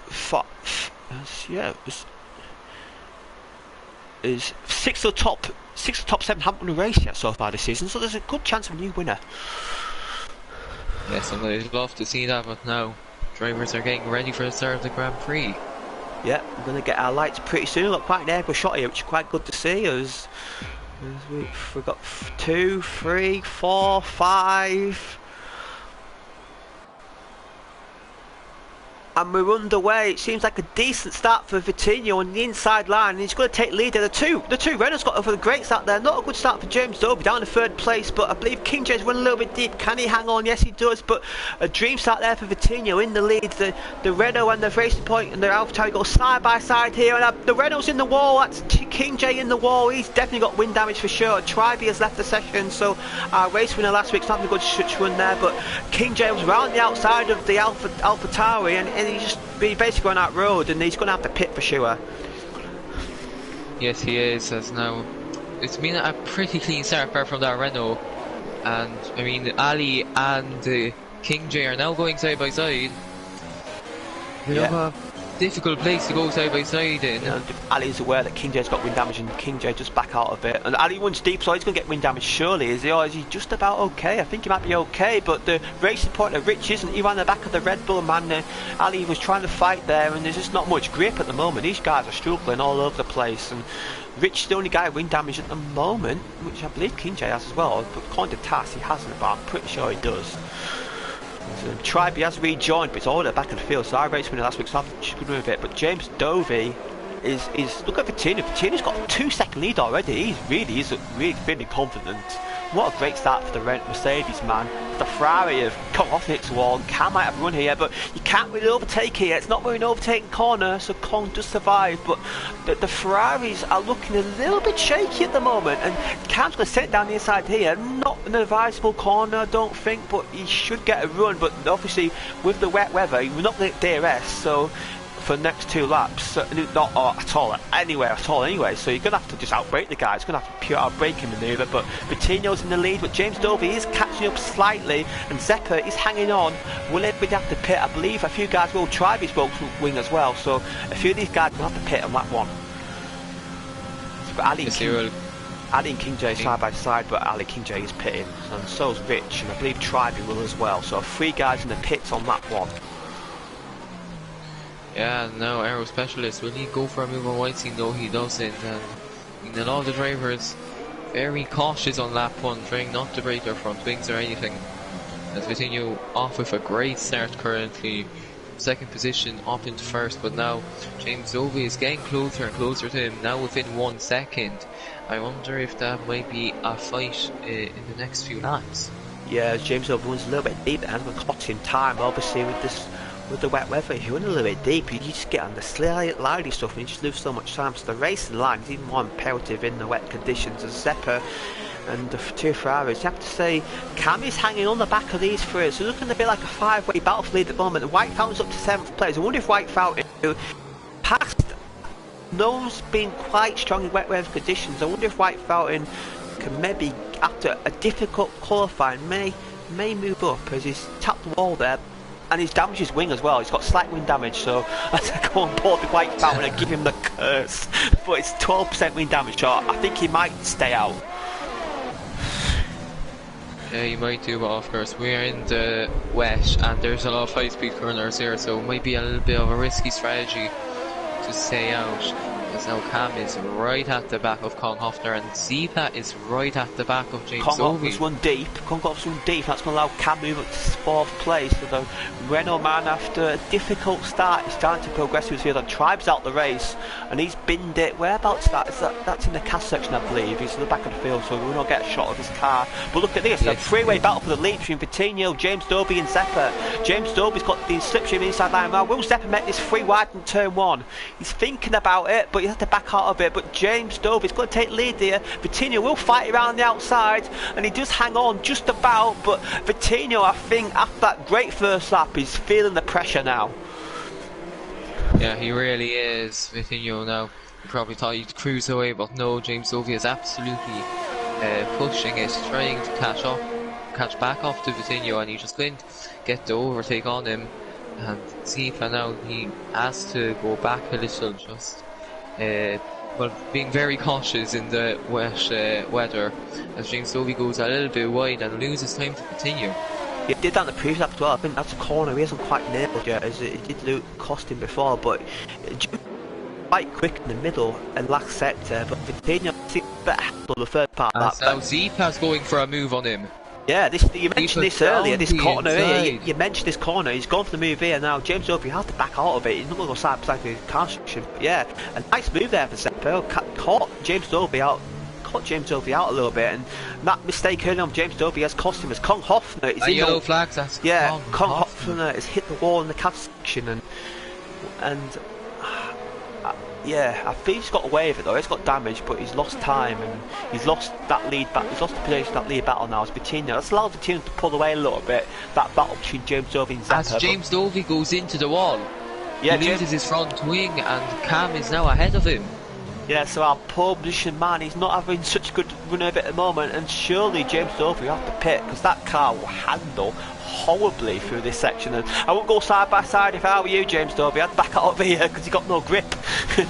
[SPEAKER 2] is 6 of the top 7 haven't won a race yet so far this season, so there's a good chance of a new winner.
[SPEAKER 1] Yes, and I'd love to see that, but now drivers are getting ready for the start of the Grand Prix.
[SPEAKER 2] Yeah, we're going to get our lights pretty soon. We've got quite an aircraft shot here, which is quite good to see. As we've got 2, 3, 4, 5. And we're underway. It seems like a decent start for Vitinho on the inside line, and he's going to take lead there. The two Renaults got over the great start there. Not a good start for James Dobie, down in third place, but I believe King J's run a little bit deep. Can he hang on? Yes, he does, but a dream start there for Vitinho in the lead. The Renault and the Racing Point and the AlphaTauri go side by side here, and the Renault's in the wall. That's King J in the wall. He's definitely got wind damage for sure. Triby has left the session, so our race winner last week's not having a good run there, but King J was around the outside of the AlphaTauri, and he's basically going out road, and he's going to have to pit for sure.
[SPEAKER 1] Yes, he is. As now, it's been a pretty clean start apart from that Renault, and I mean Ali and King J are now going side by side. They have a difficult place to go side by side in.
[SPEAKER 2] And Ali's aware that King J's got wind damage, and King J just back out of it. And Ali runs deep, so he's going to get wind damage surely. Is he just about okay? I think he might be okay, but the Racing Point of Rich isn't. He ran the back of the Red Bull man. Ali was trying to fight there, and there's just not much grip at the moment. These guys are struggling all over the place, and Rich is the only guy with wind damage at the moment, which I believe King J has as well. But according to TAS, he hasn't, but I'm pretty sure he does. Triby has rejoined, but it's all at the back of the field, so our race winner last week, so I'm just good with it. But James Dovey is look at Vitinho. Vitinho's got a 2-second lead already. He's really feeling confident. What a great start for the Mercedes man. The Ferrari have come off Nick's wall. Cam might have run here, but you can't really overtake here. It's not really an overtaking corner, so Con does survive. But the Ferraris are looking a little bit shaky at the moment, and Cam's going to sit down the inside here. Not an advisable corner, I don't think, but he should get a run. But obviously, with the wet weather, we're not going to get DRS, so for the next 2 laps, not at all, anywhere at all anyway, so you're going to have to just outbrake the guy. It's going to have to be pure outbraking manoeuvre, but Vitinho's in the lead, but James Dovey is catching up slightly, and Zeppa is hanging on. Will everybody have to pit? I believe a few guys will try this wing as well, so a few of these guys will have to pit on lap 1. But Ali and King J side by side, but Ali King J is pitting, and so is Rich, and I believe Triby will as well, so 3 guys in the pits on lap 1.
[SPEAKER 1] Yeah, no, Aero Specialist, will he go for a move on White? No, he doesn't, and a lot of the drivers very cautious on lap 1, trying not to break their front wings or anything. As Vitinho off with a great start currently, 2nd position up into 1st, but now James Dovey is getting closer and closer to him, now within 1 second. I wonder if that might be a fight in the next few laps.
[SPEAKER 2] Yeah, James Dovey runs a little bit deep, and we're costing time, obviously, with the wet weather. If you run a little bit deep, you just get on the slidey stuff and you just lose so much time. So the racing line is even more imperative in the wet conditions. As Zeppa and the 2 Ferraris, you have to say Cam is hanging on the back of these 3, so looking a bit like a 5-way battle for lead at the moment. The White Fountain's up to 7th place. I wonder if White Fountain past knows being quite strong in wet weather conditions. I wonder if White Fountain can maybe, after a difficult qualifying, may move up, as he's tapped the wall there. And he's damaged his wing as well. He's got slight wind damage, so I have to go on board with White Fountain and give him the curse. But it's 12% wind damage, so I think he might stay out.
[SPEAKER 1] Yeah, you might do, but of course we're in the wet and there's a lot of high-speed corners here, so it might be a little bit of a risky strategy to stay out. As now Cam is right at the back of Kong Hofner, and Zipa is right at the back of James Dovey.
[SPEAKER 2] Kong one deep. Kong got one deep. That's going to allow Cam move up to 4th place. So the Renault man, after a difficult start, is starting to progress through the field. And Tribe's out the race, and he's binned it. Whereabouts that? That's in the cast section, I believe. He's in the back of the field, so we'll not get a shot of his car. But look at this, a 3-way battle for the lead between Vitinho, James Dovey and Zeppa. James Dovey's got the slipstream inside line. Now, will Zeppa make this 3 wide in turn 1? He's thinking about it, but you have to back out of it. But James Dovey's going to take lead here. Vitinho will fight around the outside, and he does hang on just about, but Vitinho, I think, after that great first lap, is feeling the pressure now.
[SPEAKER 1] Yeah, he really is. Vitinho now, you probably thought he'd cruise away, but no, James Dovey is absolutely pushing it, trying to catch back up to Vitinho, and he just couldn't get the overtake on him. And Zipa now, he has to go back a little, just well, being very cautious in the wet weather, as James Dovey goes a little bit wide and loses time to Vitinho.
[SPEAKER 2] He did that in the previous lap as well. I think that's a corner he hasn't quite nailed yet, as it did cost him before, but quite quick in the middle and last sector. But Vitinho seems a bit handled the third part.
[SPEAKER 1] Now Zipa's going for a move on him.
[SPEAKER 2] Yeah, you mentioned this earlier, this corner here. You mentioned this corner, he's gone for the move here now. James Dovey has to back out of it, he's not going to go side by side with the car section. But yeah, a nice move there for Zeppo. Caught James Dovey out a little bit, and that mistake early on James Dovey has cost him as Kong Hoffner is in
[SPEAKER 1] yellow flags, that's
[SPEAKER 2] Kong Hoffner has hit the wall in the cab section, and yeah, I think he's got away with it though. He's got damage, but he's lost time and he's lost that lead back. He's lost the position, that lead battle now. It's Bettino. That's allowed the team to pull away a little bit. That battle between James Dovey and Zappa.
[SPEAKER 1] As James Dovey goes into the wall,
[SPEAKER 2] yeah,
[SPEAKER 1] he loses his front wing, and Cam is now ahead of him.
[SPEAKER 2] Yeah, so our pole position man, he's not having such a good run of it at the moment, and surely James Dovey will have to pit because that car will handle horribly through this section. And I won't go side by side if I were you, James Dovey. I'd back out of here because he got no grip.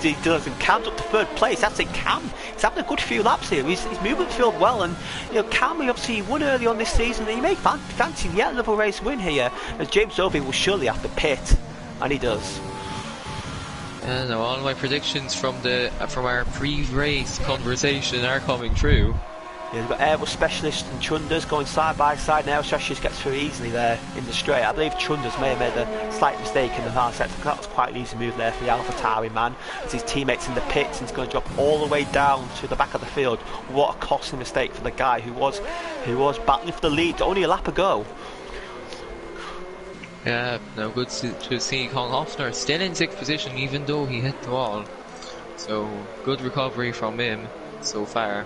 [SPEAKER 2] He does, and Cam's up to third place. That's it. Cam, he's having a good few laps here. His movement's filled well, and you know, Cam, he obviously won early on this season. He may fancy yet another race win here, as James Dovey will surely have to pit, and he does.
[SPEAKER 1] No, all my predictions from our pre-race conversation are coming true.
[SPEAKER 2] Yeah, we've got Airbus Specialist and Chunders going side by side, and Airbus Specialist gets through easily there in the straight. I believe Chunders may have made a slight mistake in the hard sector, because that was quite an easy move there for the AlphaTauri man, as his teammates in the pits, and he's going to drop all the way down to the back of the field. What a costly mistake for the guy who was battling for the lead only a lap ago.
[SPEAKER 1] Yeah, no, good to see Kong Hoffner still in 6th position even though he hit the wall. So, good recovery from him so far.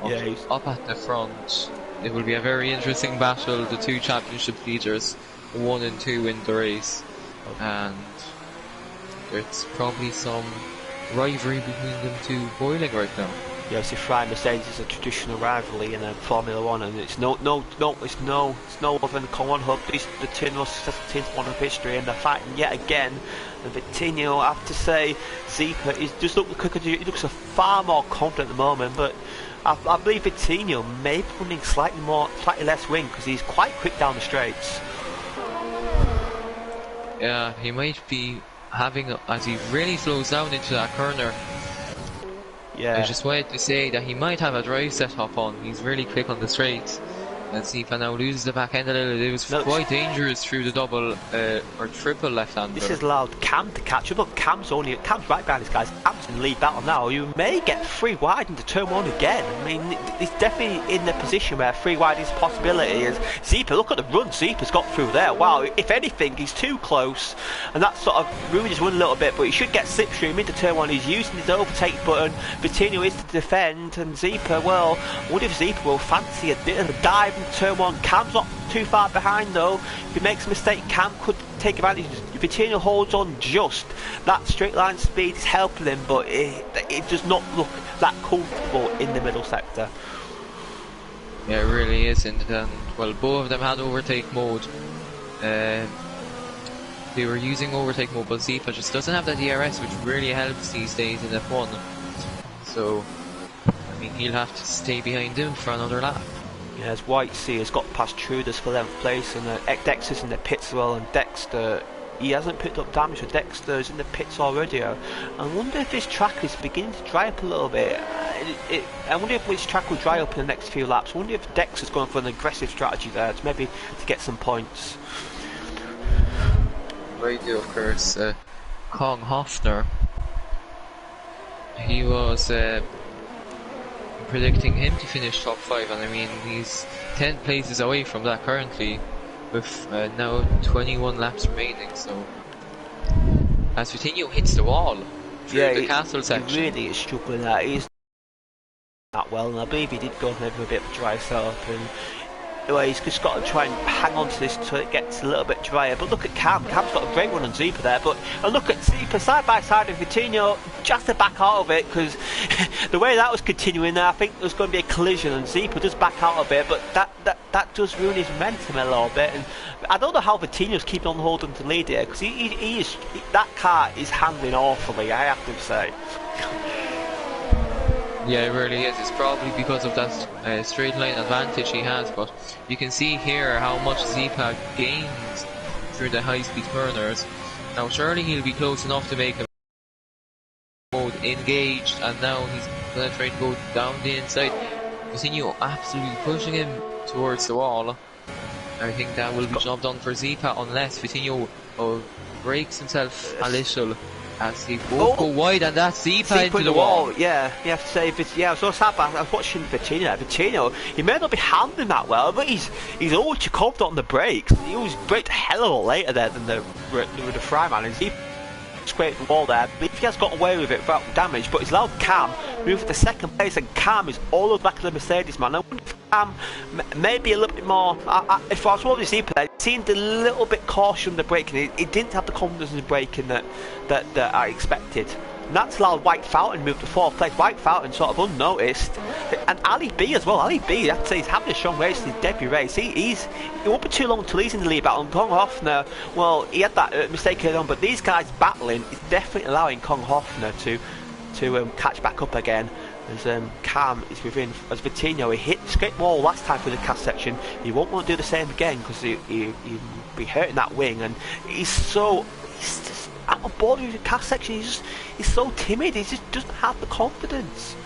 [SPEAKER 2] Yeah, he's
[SPEAKER 1] up at the front. It will be a very interesting battle, the two championship leaders, 1 and 2 in the race. And there's probably some rivalry between them two boiling right now.
[SPEAKER 2] Yeah, see, Ferrari Mercedes is a traditional rivalry in Formula 1, and it's no other than Con Hub. These the two most successful teams in one of history, and they're fighting yet again. And Bettino, I have to say, Zipa he looks a far more confident at the moment, but I believe Bettino may be running slightly less wing because he's quite quick down the straights.
[SPEAKER 1] Yeah, he might be having as he really slows down into that corner.
[SPEAKER 2] Yeah.
[SPEAKER 1] I just wanted to say that he might have a drive setup on. He's really quick on the straights. And Zipa now loses the back end a little. It was quite dangerous through the double or triple left-hander.
[SPEAKER 2] This has allowed Cam to catch up. Look, Cam's right behind this guys. Cam's in lead battle now. You may get 3 wide into turn 1 again. I mean, he's definitely in the position where 3 wide is a possibility. As Zipa, look at the run Zipa's got through there. Wow, if anything, he's too close, and that sort of ruined his run a little bit. But he should get slipstream into turn 1. He's using his overtake button. Bettino is to defend, and Zipa, well, what if Zipa will fancy a dive in turn 1? Cam's not too far behind though. If he makes a mistake, Cam could take advantage. If Bettino holds on just, that straight line speed is helping him, but it does not look that comfortable in the middle sector.
[SPEAKER 1] Yeah, it really isn't. Well, both of them had overtake mode. They were using overtake mode, but Zipa just doesn't have that DRS, which really helps these days in F1. So, I mean, he'll have to stay behind him for another lap.
[SPEAKER 2] Yeah, as White Sea has got past Truders for 11th place, and Dexter's in the pits as well, and Dexter, he hasn't picked up damage, so Dexter's in the pits already. I wonder if this track is beginning to dry up a little bit. I wonder if this track will dry up in the next few laps. I wonder if Dexter's going for an aggressive strategy there, to maybe to get some points.
[SPEAKER 1] Right, of course, Kong Hoffner, he was predicting him to finish top 5, and I mean he's 10 places away from that currently, with now 21 laps remaining. So as Bettino hits the wall through the castle section,
[SPEAKER 2] he really is struggling there. He's that well, and I believe he did go maybe a bit of a dry setup, and anyway, he's just got to try and hang on to this until it gets a little bit drier. But look at Cam. Cam's got a great run on Zipa there. And look at Zipa side by side with Bettino, just to back out of it, because the way that was continuing there, I think there was going to be a collision, and Zipa does back out of it. But that does ruin his momentum a little bit. And I don't know how Bettino's keeping on holding to lead here, because that car is handling awfully, I have to say.
[SPEAKER 1] Yeah, it really is. It's probably because of that straight line advantage he has, but you can see here how much Zipa gains through the high-speed corners. Now surely he'll be close enough to make him mode engaged, and now he's going to try to go down the inside. Bettino absolutely pushing him towards the wall. I think that will be job done for Zipa unless Vitinho breaks himself a little as he both go wide, and that's Zipa into the wall.
[SPEAKER 2] Yeah, you have to say, I was so sad, but I was watching Vitinho, he may not be handling that well, but he's ultra confident on the brakes. He always braked a hell of a lot later there than the Fryman, and Zipa scraped the wall there. I believe he has got away with it without damage, but he's allowed Cam move to second place, and Cam is all the way back of the Mercedes, man. I wonder if Cam maybe a little bit more, if I was watching Zipa there, it seemed a little bit cautious on the braking. He didn't have the confidence in the braking that I expected. And that's allowed White Fountain move to fourth place. White Fountain sort of unnoticed. And Ali B as well. Ali B, I'd say he's having a strong race in his debut race. He won't be too long until he's in the lead battle. And Kong Hoffner, well, he had that mistake early on, but these guys battling is definitely allowing Kong Hoffner to catch back up again. As Cam is within, as Vitinho, he hit the straight wall last time through the cast section. He won't want to do the same again because he'll be hurting that wing, and he's just out of board with the cast section. He's so timid. He just doesn't have the confidence.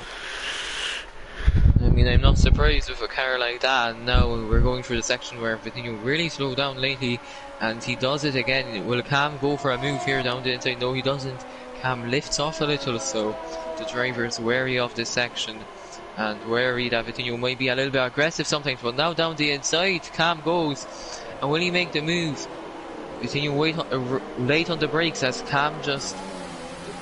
[SPEAKER 1] I mean, I'm not surprised with a car like that. Now we're going through the section where Vitinho really slowed down lately, and he does it again. Will Cam go for a move here down the inside? No, he doesn't. Cam lifts off a little, so the driver is wary of this section and wary that Vitinho might be a little bit aggressive sometimes. But now down the inside, Cam goes, and will he make the move? Vitinho late on the brakes as Cam just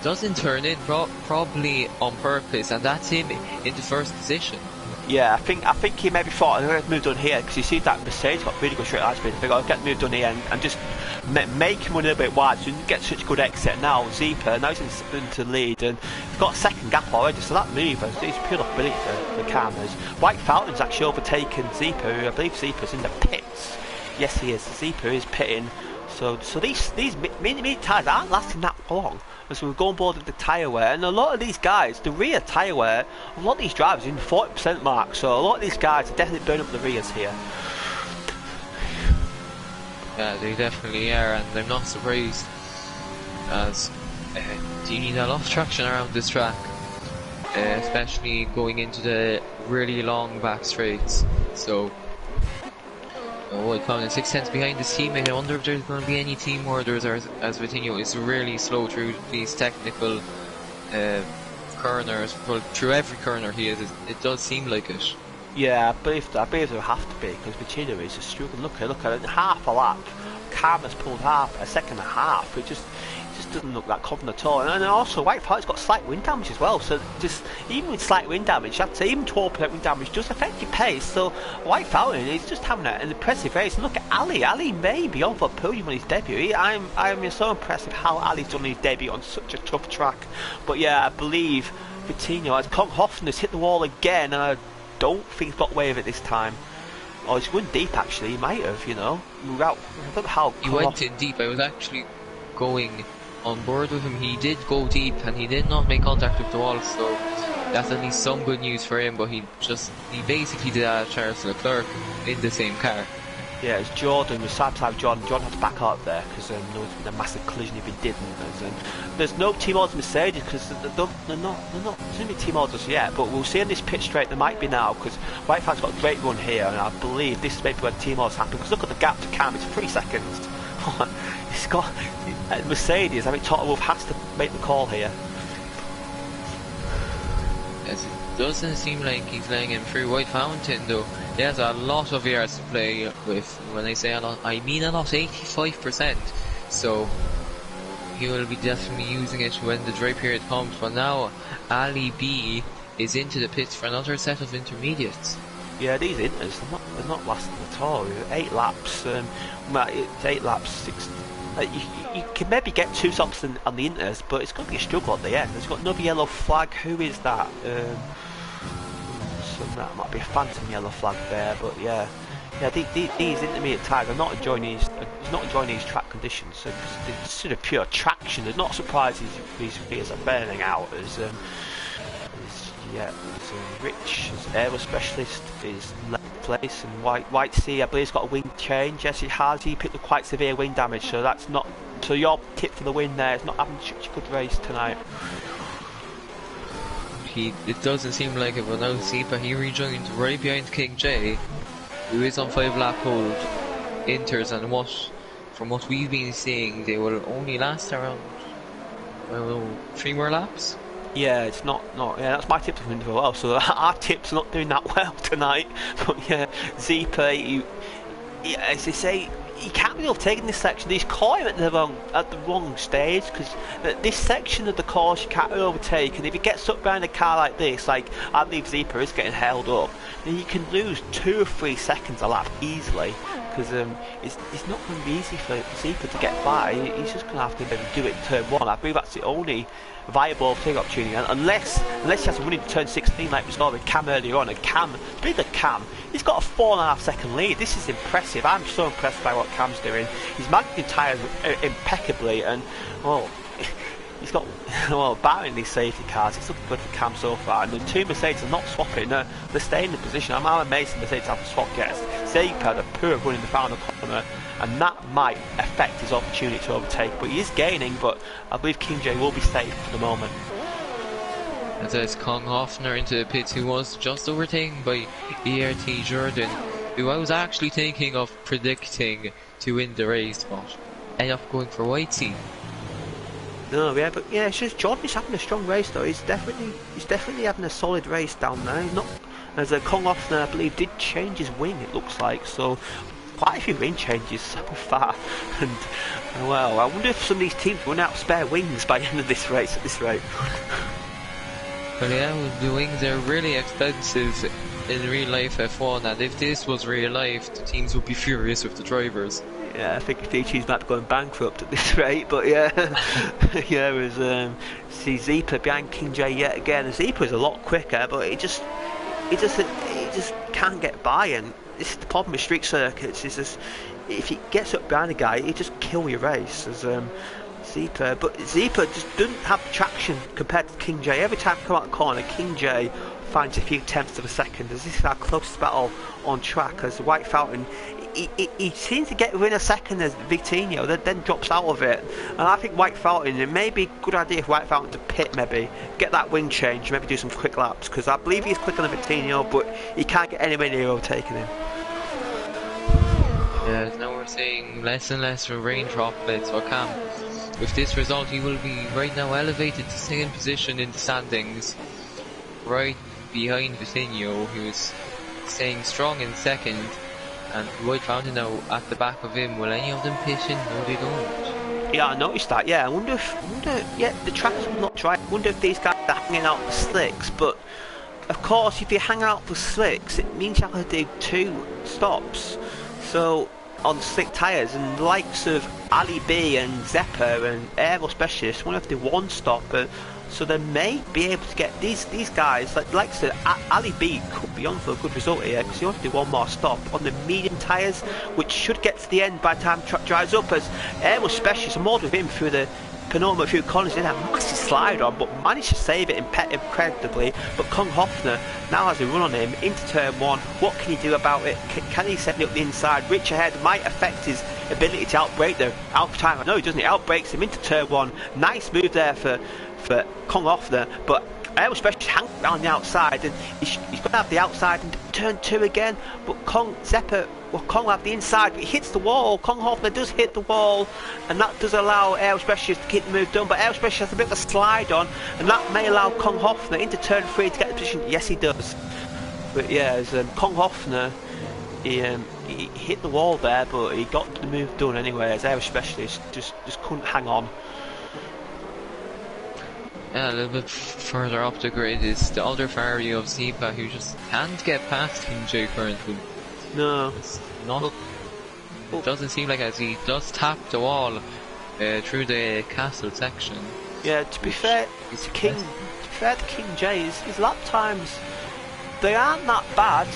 [SPEAKER 1] doesn't turn in, probably on purpose, and that's him in the first position.
[SPEAKER 2] Yeah, I think he maybe thought, I'm going to move on here, because you see that Mercedes got really good straight line speed. I think I'll get moved on here and just make him a little bit wide so you can get such a good exit. Now Zipa, now he's into the lead, and he's got a second gap already, so that move is pure ability for Cam. White Fountain's actually overtaken Zipa, who I believe Zipa's in the pits. Yes, he is. Zipa is pitting. So these mini tyres aren't lasting that long. As we're going board with the tyre wear, and a lot of these guys, the rear tyre wear, a lot of these drivers in the 40% mark, so a lot of these guys are definitely burning up the rears here.
[SPEAKER 1] Yeah, they definitely are, and I'm not surprised, as you need a lot of traction around this track, especially going into the really long back straights. So White Fountain 6/10 behind his teammate. I wonder if there's going to be any team orders, as Vitinho is really slow through these technical corners. Well, through every corner he is, it does seem like it.
[SPEAKER 2] Yeah, I believe there have to be, because Vitinho is just struggling. Look at it, half a lap. Cam has pulled a second and a half. It just doesn't look that confident at all. And also White Fountain's got slight wind damage as well, so just even with slight wind damage, I'd say even 12% wind damage does affect your pace. So White Fountain is just having an impressive race. And look at Ali may be on for a podium on his debut. I'm so impressed with how Ali's done his debut on such a tough track. But yeah, I believe Vitinho, as Kong Hoffman has hit the wall again, and I don't think he's got away with it this time. Oh, he's going deep actually, he might have, I don't know how.
[SPEAKER 1] He went in deep. I was actually going on board with him. He did go deep and he did not make contact with the wall, so that's at least some good news for him. But he basically did that at Charles Leclerc in the same car. Yeah,
[SPEAKER 2] it's Jordan, was side by side Jordan had to back out there because there would have been a massive collision if he didn't. There's no team orders Mercedes because they're not there's going to be team orders yet, but we'll see in this pit straight there might be now, because White Fountain's got a great run here, and I believe this is maybe where team orders happen, because look at the gap to Cam, it's 3 seconds. He's got Mercedes, I mean Toto Wolff has to make the call here.
[SPEAKER 1] Yes, it doesn't seem like he's letting him through. White Fountain though, he has a lot of yards to play with. When I say a lot, I mean a lot, 85%. So he will be definitely using it when the dry period comes. But now Ali B is into the pits for another set of intermediates.
[SPEAKER 2] Yeah, these inters, they're not lasting at all. 8 laps, it's 8 laps, 6. You can maybe get 2 stops on the inters, but it's going to be a struggle at the end. There's got another yellow flag. Who is that? That might be a phantom yellow flag there, but yeah, these intermediate tyres are not enjoying these track conditions. So it's sort of pure traction. There's not surprises these gears are burning out. Rich, as aero specialist, is left place, and White Sea, I believe, has got a wing change. Yes, it has. He picked up quite severe wing damage, so that's not. So your tip for the win there is not having such a good race tonight.
[SPEAKER 1] It doesn't seem like it, but now Zipa, he rejoined right behind King J. who is on 5 lap hold, enters, and from what we've been seeing, they will only last around 3 more laps.
[SPEAKER 2] Yeah, it's not. Yeah, that's my tip to win as well. So our tip's not doing that well tonight. But yeah, Zeepa, as they say, he can't be overtaken this section. He's caught him at the wrong stage, because this section of the course you can't really overtake, and if he gets up behind a car like this, like I believe Zeepa is getting held up, then you can lose 2 or 3 seconds a lap easily, because it's not going to be easy for Zeepa to get by. He's just going to have to maybe do it in turn 1. I believe that's the only viable overtaking opportunity, and unless he has to run into turn 16 like we saw with Cam earlier on, and Cam, speaking of Cam, he's got a 4.5 second lead. This is impressive. I'm so impressed by what Cam's doing. He's managing tyres impeccably, and he's got, barring these safety cars, it's looking good for Cam so far. And the 2 Mercedes are not swapping, they're staying in position. I'm amazed the Mercedes haven't swapped yet. Zeepa, the poor run in the final corner, and that might affect his opportunity to overtake. But he is gaining, but I believe King J will be safe for the moment.
[SPEAKER 1] As there's Kong Hoffner into the pits, who was just overtaken by ERT Jordan, who I was actually thinking of predicting to win the race, but ended up going for Whitey.
[SPEAKER 2] No, yeah, but yeah, it's just Jordan's having a strong race though. He's definitely having a solid race down there. He's not, as a Kong Hoffner, I believe, did change his wing. It looks like, so quite a few wing changes so far. And well, I wonder if some of these teams run out of spare wings by the end of this race. At this rate.
[SPEAKER 1] Well, yeah, the wings are really expensive in real life F1, and if this was real life, the teams would be furious with the drivers.
[SPEAKER 2] Yeah, I think Fitchi's might be going bankrupt at this rate, but yeah, yeah, it was see Zeepa behind King J yet again. Zeepa is a lot quicker, but he just can't get by, and this is the problem with street circuits. Is just if he gets up behind a guy, he just kill your race. As Zeepa, but Zeepa just doesn't have traction compared to King J. Every time I come out the corner, King J finds a few tenths of a second. As this is our closest battle on track. As White Fountain, he seems to get within a second as Vitinho, then drops out of it. And I think White Fountain, it may be a good idea for White Fountain to pit, maybe get that wing change, maybe do some quick laps, because I believe he's quicker than Vitinho, but he can't get anywhere near overtaking him.
[SPEAKER 1] Yeah, now we're seeing less and less rain droplets for Cam. With this result, he will be right now elevated to second position in the standings, right behind Vitinho, who is staying strong in second, and White Fountain now at the back of him. Will any of them pit in? No, they don't.
[SPEAKER 2] Yeah, I noticed that. Yeah, I wonder, yeah, the track's not dry. I wonder if these guys are hanging out for slicks, but of course, if you hang out for slicks, it means you have to do 2 stops. So on slick tyres, and the likes of Ali B and Zeppa and Aero Specialists won't have to do 1 stop, so they may be able to get these guys, like I said, Ali B could be on for a good result here, because you have to do 1 more stop on the medium tyres, which should get to the end by the time the track dries up. As Aero Specialists, I'm more with him through the penultimate few corners, did a massive slide on, but managed to save it incredibly. But Kong Hoffner now has a run on him into turn 1. What can he do about it? Can he set it up the inside? Rich ahead might affect his ability to outbrake the Alpine. No, he doesn't. He outbrakes him into turn 1. Nice move there for Kong Hoffner, but especially hang down the outside, and he's going to have the outside into turn 2 again. But Kong will have the inside, but he hits the wall. Kong Hoffner does hit the wall, and that does allow Aero Specialist to keep the move done. But Aero Specialist has a bit of a slide on, and that may allow Kong Hoffner into turn 3 to get the position. Yes, he does. But yeah, as Kong Hoffner, he hit the wall there, but he got the move done anyway. As Aero Specialist just couldn't hang on.
[SPEAKER 1] Yeah, a little bit further up the grid is the other variety of Zeepa, who just can't get past King J currently.
[SPEAKER 2] No.
[SPEAKER 1] It's not. It doesn't seem like, as he does tap the wall through the castle section.
[SPEAKER 2] Yeah, to be fair to King J, his lap times, they aren't that bad.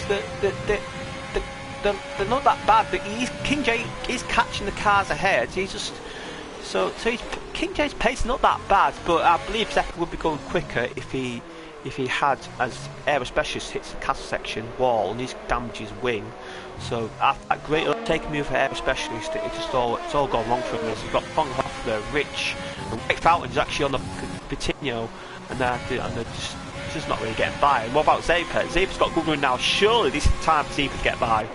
[SPEAKER 2] They're not that bad, but King J is catching the cars ahead. He's just King J's pace is not that bad, but I believe Zeppa would be going quicker if he had, as Aero Specialist hits the castle section wall and he's damaged his wing. So a great taking move for Aero Specialist. It's all gone wrong for him. He's got Kong Hoffner, Rich, and White Fountain's actually on the Vitinho, and they're just not really getting by. And what about Zeppa? Zeppa's got good run now. Surely this is the time for Zeppa to get by.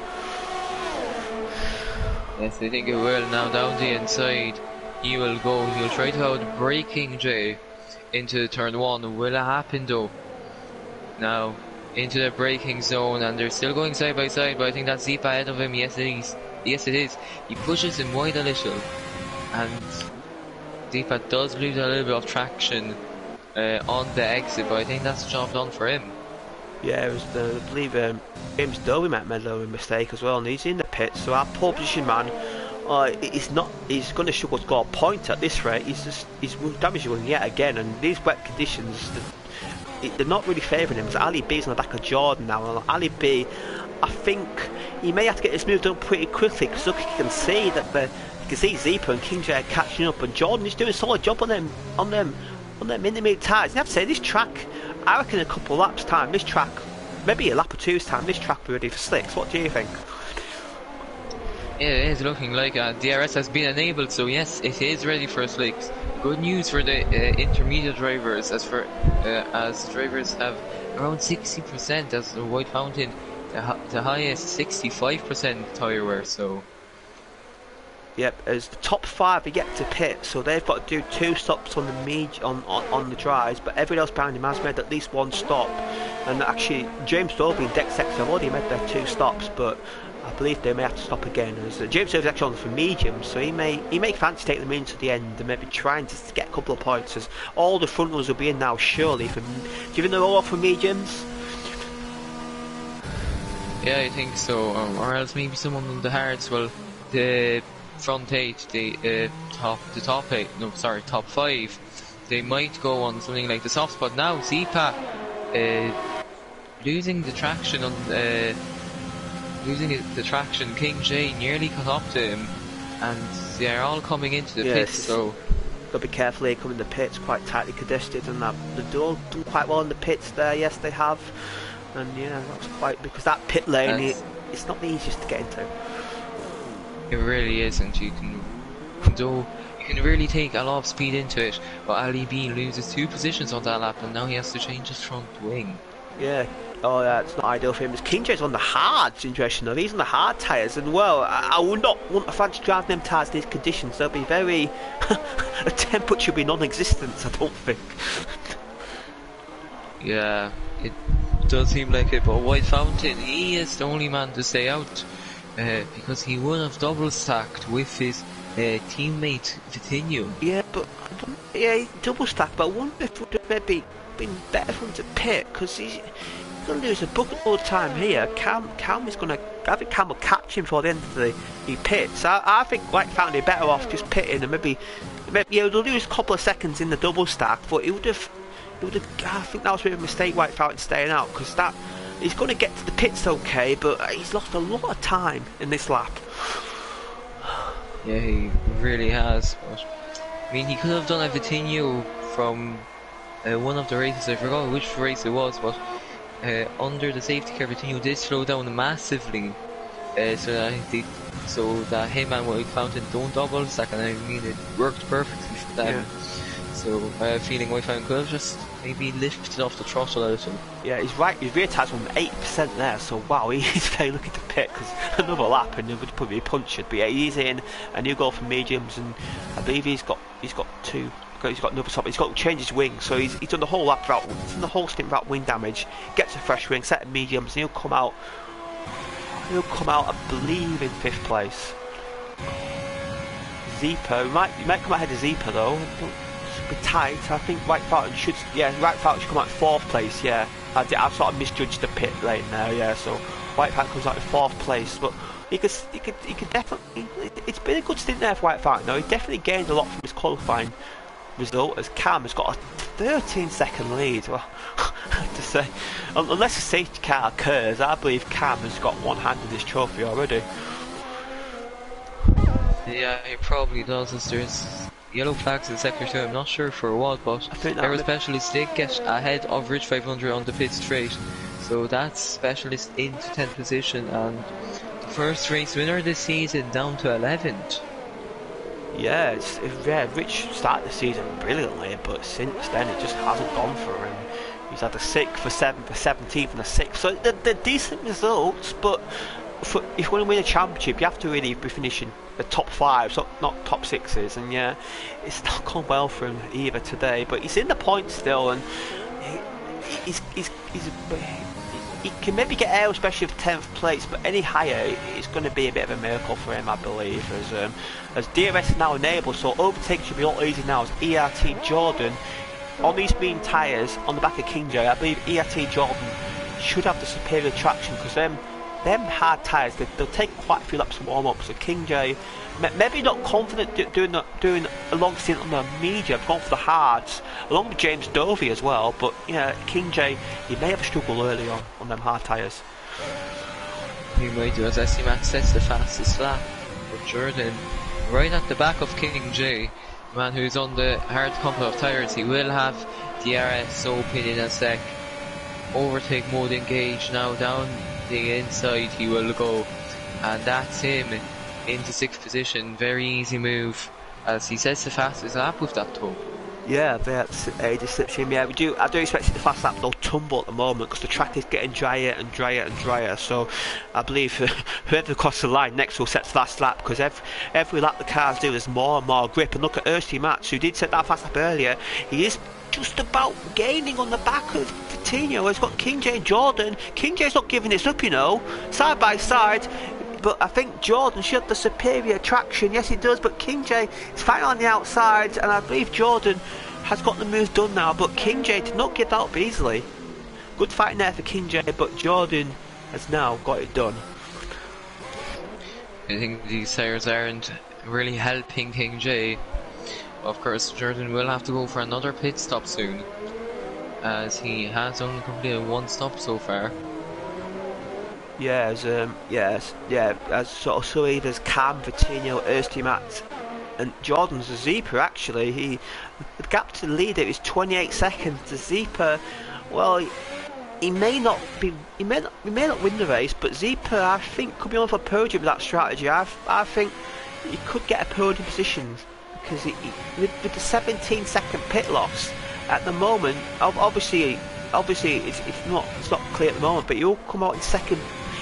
[SPEAKER 1] Yes, I think it will. Now down the inside, he'll try to out braking J into turn 1. Will it happen though? Now, into the braking zone, and they're still going side by side, but I think that's Zipa ahead of him. Yes, it is. Yes, it is. He pushes him wide a little, and Zipa does lose a little bit of traction on the exit, but I think that's the job done for him.
[SPEAKER 2] Yeah, it was I believe James Dowie made a mistake as well, and he's in the pit, so our pole position man, he's going to struggle to score a point at this rate. He's damaging yet again, and these wet conditions, they're not really favouring him, because Ali B's on the back of Jordan now, and Ali B, I think he may have to get this moved up pretty quickly, because look, you can see that you can see Zipa and King J are catching up, and Jordan is doing a solid job on them intermediate tyres. You have to say, this track, I reckon in a couple of laps time, this track, maybe a lap or two's time, this track will be ready for slicks. What do you think?
[SPEAKER 1] It is looking like DRS has been enabled, so yes, it is ready for slicks. Good news for the intermediate drivers, as drivers have around 60% as the White Fountain, the highest 65% tyre wear, so...
[SPEAKER 2] Yep, as the top 5 are yet to pit, so they've got to do 2 stops on the on the dries, but everyone else behind him has made at least 1 stop. And actually, James Dolby and Dex X have already made their 2 stops, but I believe they may have to stop again. As James Dolby is actually on for medium, so he may fancy taking them into the end and maybe trying to get a couple of points, as all the front runners will be in now surely. Do you think they're all off for mediums?
[SPEAKER 1] Yeah, I think so, or else maybe someone on the hards. Well, the front 8, the top 5, they might go on something like the soft spot. Now Zipa losing the traction on the traction. King J nearly caught up to him, and they're all coming into the pits, so
[SPEAKER 2] gotta be careful here coming to the pits, quite tightly congested, and that they've all done quite well in the pits there. Yes, they have, and yeah, that's quite, because that pit lane, it's not the easiest to get into.
[SPEAKER 1] It really isn't. You can really take a lot of speed into it, but Ali B loses 2 positions on that lap, and now he has to change his front wing.
[SPEAKER 2] Yeah, oh yeah, it's not ideal for him. King J's on the hards, interesting though. He's on the hard tyres, and well, I would not want a fan to drive them tyres in these conditions. They'll be very... the temperature will be non-existent, I don't think.
[SPEAKER 1] Yeah, it does seem like it, but White Fountain, he is the only man to stay out. Because he would have double stacked with his teammate Vitinho. Yeah,
[SPEAKER 2] but he double stacked. But I wonder if it would have maybe been better for him to pit, because he's going to lose a bucket all the time here. Cam is going to. I think Cam will catch him before the end of the pits. I think White Fountain are better off just pitting, and maybe they'll lose a couple of seconds in the double stack. But it would have. I think that was a bit of a mistake, White Fountain staying out, because that. He's going to get to the pits okay, but he's lost a lot of time in this lap.
[SPEAKER 1] Yeah, he really has. But, I mean, he could have done a Vitinho from one of the races. I forgot which race it was, but under the safety car, Vitinho did slow down massively, so that him and White Fountain don't double stack, and I mean, it worked perfectly for them. Yeah. So I have a feeling White Fountain could have just maybe lifted off the throttle a little.
[SPEAKER 2] Yeah, he's right. His rear tyres on 8% there, so wow, he's very lucky to pit, because another lap and it would probably be punctured. But yeah, he's in a new goal for mediums, and I believe he's got 2. He's got another stop. He's got to change his wing, so he's done the whole lap without, the whole stint without wing damage. Gets a fresh wing, set of mediums, and he'll come out. I believe in 5th place. Zipa, he might come ahead of Zipa though. Be tight. I think White Fountain should come out 4th place. Yeah, I've sort of misjudged the pit lane there. Yeah, so White Fountain comes out in 4th place, but he could definitely. It's been a good stint there for White Fountain. Though he definitely gained a lot from his qualifying result, as Cam has got a 13-second lead. Well, to say, unless a safety car occurs, I believe Cam has got one hand in this trophy already.
[SPEAKER 1] Yeah, he probably does. As there's yellow flags in sector 2, I'm not sure for what, but Aero Specialist did get ahead of Ridge 500 on the pit straight, so that's Specialist into 10th position, and the first race winner this season down to 11th.
[SPEAKER 2] Yeah, Rich started the season brilliantly, but since then it just hasn't gone for him. He's had a 6th, a 7th, a 17th and a 6th, so they're decent results, but if you want to win a championship, you have to really be finishing the top 5s, not top 6s, and yeah, it's not gone well for him either today. But he's in the points still, and he can maybe get out, especially with 10th place, but any higher, it's going to be a bit of a miracle for him, I believe, as DRS is now enabled, so overtaking should be a lot easier now, as ERT Jordan, on these mean tyres, on the back of King J, I believe ERT Jordan should have the superior traction, because them hard tyres, they'll take quite a few laps of warm-up, so King J, maybe not confident doing a long stint on the medium, going for the hards, along with James Dovey as well, but yeah, King J, he may have a struggle early on them hard tyres.
[SPEAKER 1] He might do, as I see Matt sets the fastest lap, but Jordan, right at the back of King J, the man who's on the hard couple of tyres, he will have DRS open in a sec. Overtake mode engaged now, down the inside he will go, and that's him into 6th position. Very easy move, as he sets the fastest lap with that toe.
[SPEAKER 2] Yeah, that's a deception. Yeah, I do expect it the fast lap they'll tumble at the moment, because the track is getting drier and drier and drier, so I believe whoever crosses the line next will set the fast lap, because every lap the cars do, there's more and more grip. And look at Ersty Match, who did set that fast lap earlier, he is just about gaining on the back of Coutinho. He's got King J and Jordan. King J's not giving this up, you know, side by side, but I think Jordan should have the superior traction. Yes, he does, but King J is fighting on the outside, and I believe Jordan has got the move done now, but King J did not give that up easily. Good fighting there for King J, but Jordan has now got it done.
[SPEAKER 1] I think these tires aren't really helping King J. Of course, Jordan will have to go for another pit stop soon, as he has only completed 1 stop so far.
[SPEAKER 2] Yeah, as sort of so either's Cam, Coutinho, Ersty Matt, and Jordan's a Zeepa actually. The gap to the leader is 28 seconds. The Zeepa, well, he may not win the race, but Zeepa I think could be on for a podium with that strategy. I think he could get a podium position, because with the 17-second pit loss at the moment, obviously it's not clear at the moment, but he'll come out in second.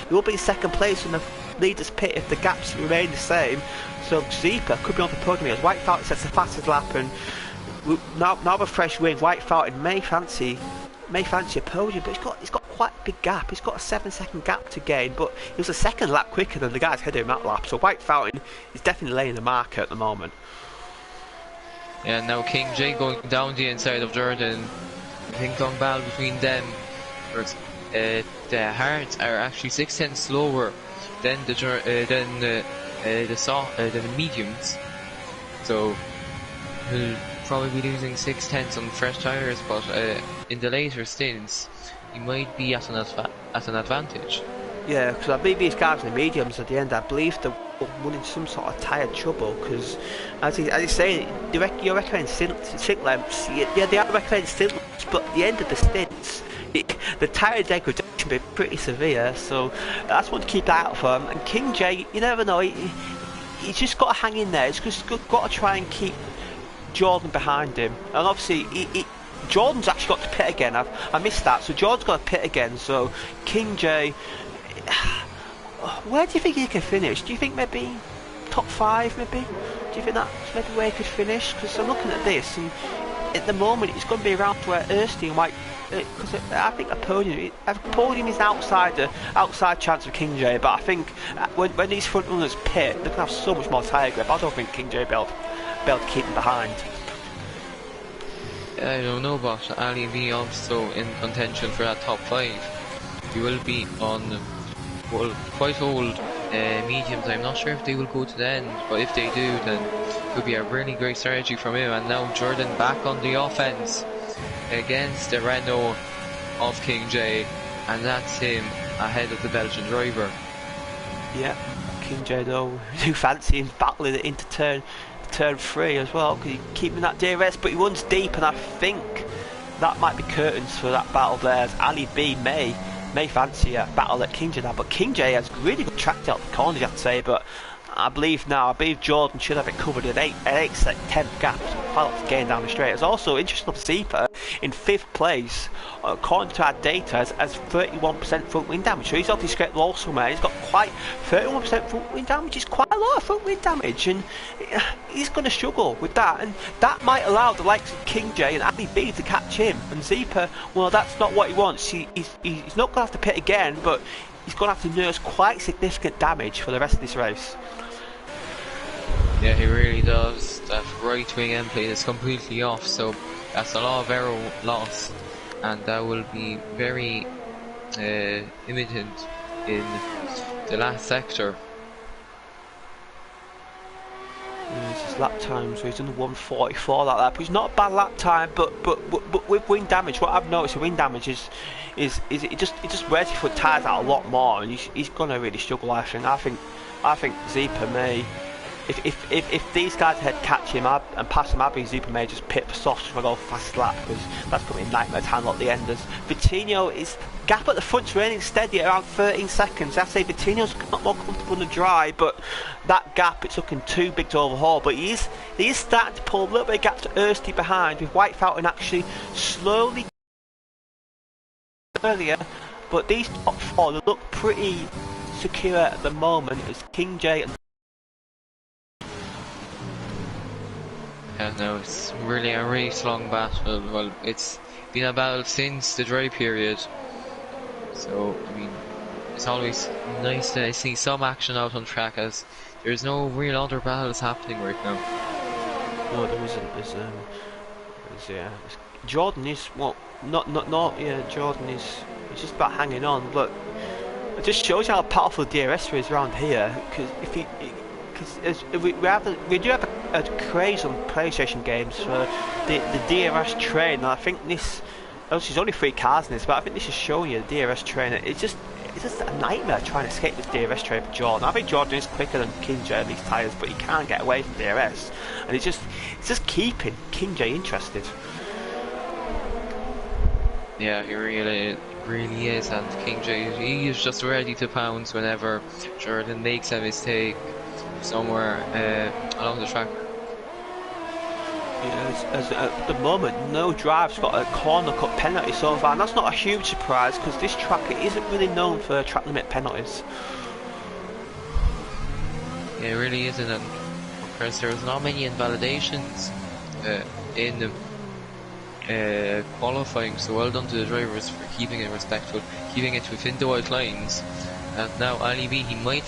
[SPEAKER 2] He will be in second place in the leaders pit if the gaps remain the same. So Zeepa could be on the podium as White Fountain sets the fastest lap, and now with fresh wind, White Fountain may fancy a podium, but he's got quite a big gap. He's got a 7-second gap to gain, but he was a second lap quicker than the guys ahead of him that lap. So White Fountain is definitely laying the marker at the moment.
[SPEAKER 1] Yeah, now King J going down the inside of Jordan. Ping pong battle between them. The hards are actually 6/10 slower than the mediums, so he'll probably be losing 6/10 on fresh tyres, but in the later stints he might be at an advantage.
[SPEAKER 2] Yeah, because I believe these guys in the mediums at the end, I believe they're running some sort of tyre trouble, because as he's saying, you're recommending stint lengths. Yeah, they are recommending stint lengths, but at the end of the stints, the tyre degradation will be pretty severe, so that's one to keep out for him. And King J, you never know, he's just got to hang in there. He's just got to try and keep Jordan behind him. And obviously, Jordan's actually got to pit again. I missed that, so Jordan's got to pit again. So King J, where do you think he can finish? Do you think maybe top 5? Maybe? Do you think that's maybe where he could finish? Because I'm looking at this, and at the moment it's going to be around where Ersty and White. Because I think a podium is an outside chance of King J, but I think when these front runners pit, they're going to have so much more tyre grip. I don't think King J will be able to keep them behind.
[SPEAKER 1] I don't know, but Ali B also in contention for that top 5. He will be on quite old mediums. I'm not sure if they will go to the end, but if they do, then it could be a really great strategy from him. And now Jordan back on the offense against the Renault of King J, and that's him ahead of the Belgian driver.
[SPEAKER 2] Yeah, King J though, who fancy him battling it into turn 3 as well, because he's keeping that DRS, but he runs deep, and I think that might be curtains for that battle there, as Ali B may fancy a battle at King J now, but King J has really good tracked out the corners, I'd say, but I believe Jordan should have it covered at 8 10th gap quite a lot to gain down the straight. It's also interesting of Zipa in 5th place, according to our data, has 31% front wing damage. So he's obviously scraped the wall somewhere. He's got quite 31% front wing damage. Is quite a lot of front wing damage, and he's going to struggle with that. And that might allow the likes of King J and Ali B to catch him. And Zipa, well, that's not what he wants. He's not going to have to pit again, but he's going to have to nurse quite significant damage for the rest of this race.
[SPEAKER 1] Yeah, he really does. That right wing end plate is completely off, so that's a lot of arrow loss, and that will be very imminent in the last sector.
[SPEAKER 2] This is lap time, so he's done 1:44 like that, but he's not a bad lap time. But with wing damage, what I've noticed with wing damage is it just wears your foot tires out a lot more, and he's gonna really struggle. I think Zipa may. If these guys had catch him and pass him, Zipa may just pit for softs if I go fast lap, because that's going to be a nightmare to handle at the enders. Vitinho is gap at the front's remaining steady at around 13 seconds. I'd say Vitinho's not more comfortable in the dry, but that gap, it's looking too big to overhaul. But he is starting to pull a little bit of gap to Ersty behind, with White Fountain actually slowly earlier. But these top 4, they look pretty secure at the moment as King J and
[SPEAKER 1] Yeah, no, it's really a race long battle. Well, it's been a battle since the dry period. So, I mean, it's always nice to see some action out on track, as there's no real other battles happening right now.
[SPEAKER 2] No, there isn't. Jordan is, well, Jordan is, it's just about hanging on. Look, it just shows you how powerful DRS is around here, because we do have a craze on PlayStation games for the DRS train, and I think this, there's only 3 cars in this, but I think this is showing you the DRS train. It's just a nightmare trying to escape this DRS train for Jordan. I think Jordan is quicker than King J on these tyres, but he can't get away from DRS, and it's just keeping King J interested.
[SPEAKER 1] Yeah, he really is, and King J, he is just ready to pounce whenever Jordan makes a mistake somewhere along the track.
[SPEAKER 2] As at the moment, no drive's got a corner cut penalty so far, and that's not a huge surprise, because this track, it isn't really known for track limit penalties.
[SPEAKER 1] Yeah, it really isn't, and because there's not many invalidations in qualifying, so well done to the drivers for keeping it respectful, keeping it within the white lines. And now Ali B, he might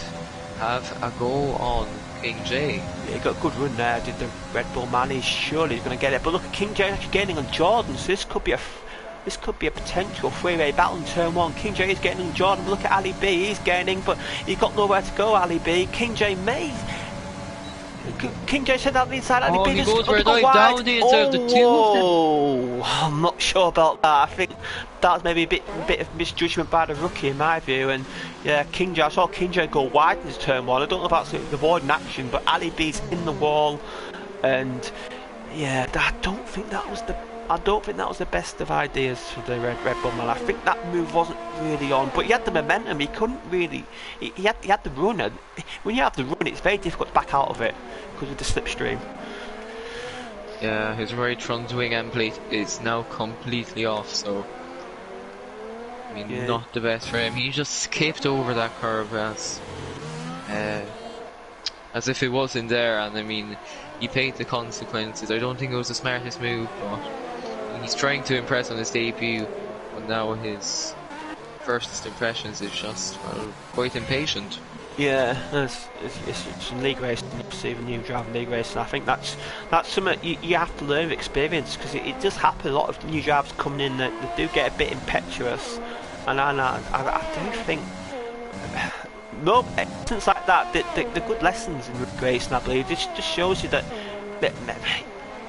[SPEAKER 1] have a go on King J.
[SPEAKER 2] Yeah, he got a good run there, did the Red Bull man. He's surely going to get it, but look at King J actually gaining on Jordan, so this could be a potential three-way battle in turn 1. King J is getting on Jordan, but look at Ali B, he's gaining, but he's got nowhere to go. Ali B, King J may. King J said out the inside, Ali B
[SPEAKER 1] he
[SPEAKER 2] just
[SPEAKER 1] goes for a dive
[SPEAKER 2] wide.
[SPEAKER 1] down the inside of the two of them.
[SPEAKER 2] I'm not sure about that. I think that was maybe a bit of misjudgment by the rookie in my view. And yeah, King J, I saw King J go wide in his turn 1. I don't know about the avoiding action, but Ali B's in the wall, and yeah, I don't think that was the best of ideas for the Red Bull man. I think that move wasn't really on, but he had the momentum. He couldn't really. He had the run, and when you have the run, it's very difficult to back out of it because of the slipstream.
[SPEAKER 1] Yeah, his right front wing end plate is now completely off, so I mean,
[SPEAKER 2] Yeah.
[SPEAKER 1] not the best for him. He just skipped over that curve as if it wasn't there, and I mean, he paid the consequences. I don't think it was the smartest move, but he's trying to impress on his debut, but now his first impressions is just, well, quite impatient.
[SPEAKER 2] Yeah, it's league racing, obviously, the new driving league racing. I think that's something you have to learn with experience, because it does happen. A lot of new drivers coming in that they do get a bit impetuous, and I do think no instance like that. The good lessons in league racing, I believe, this just shows you that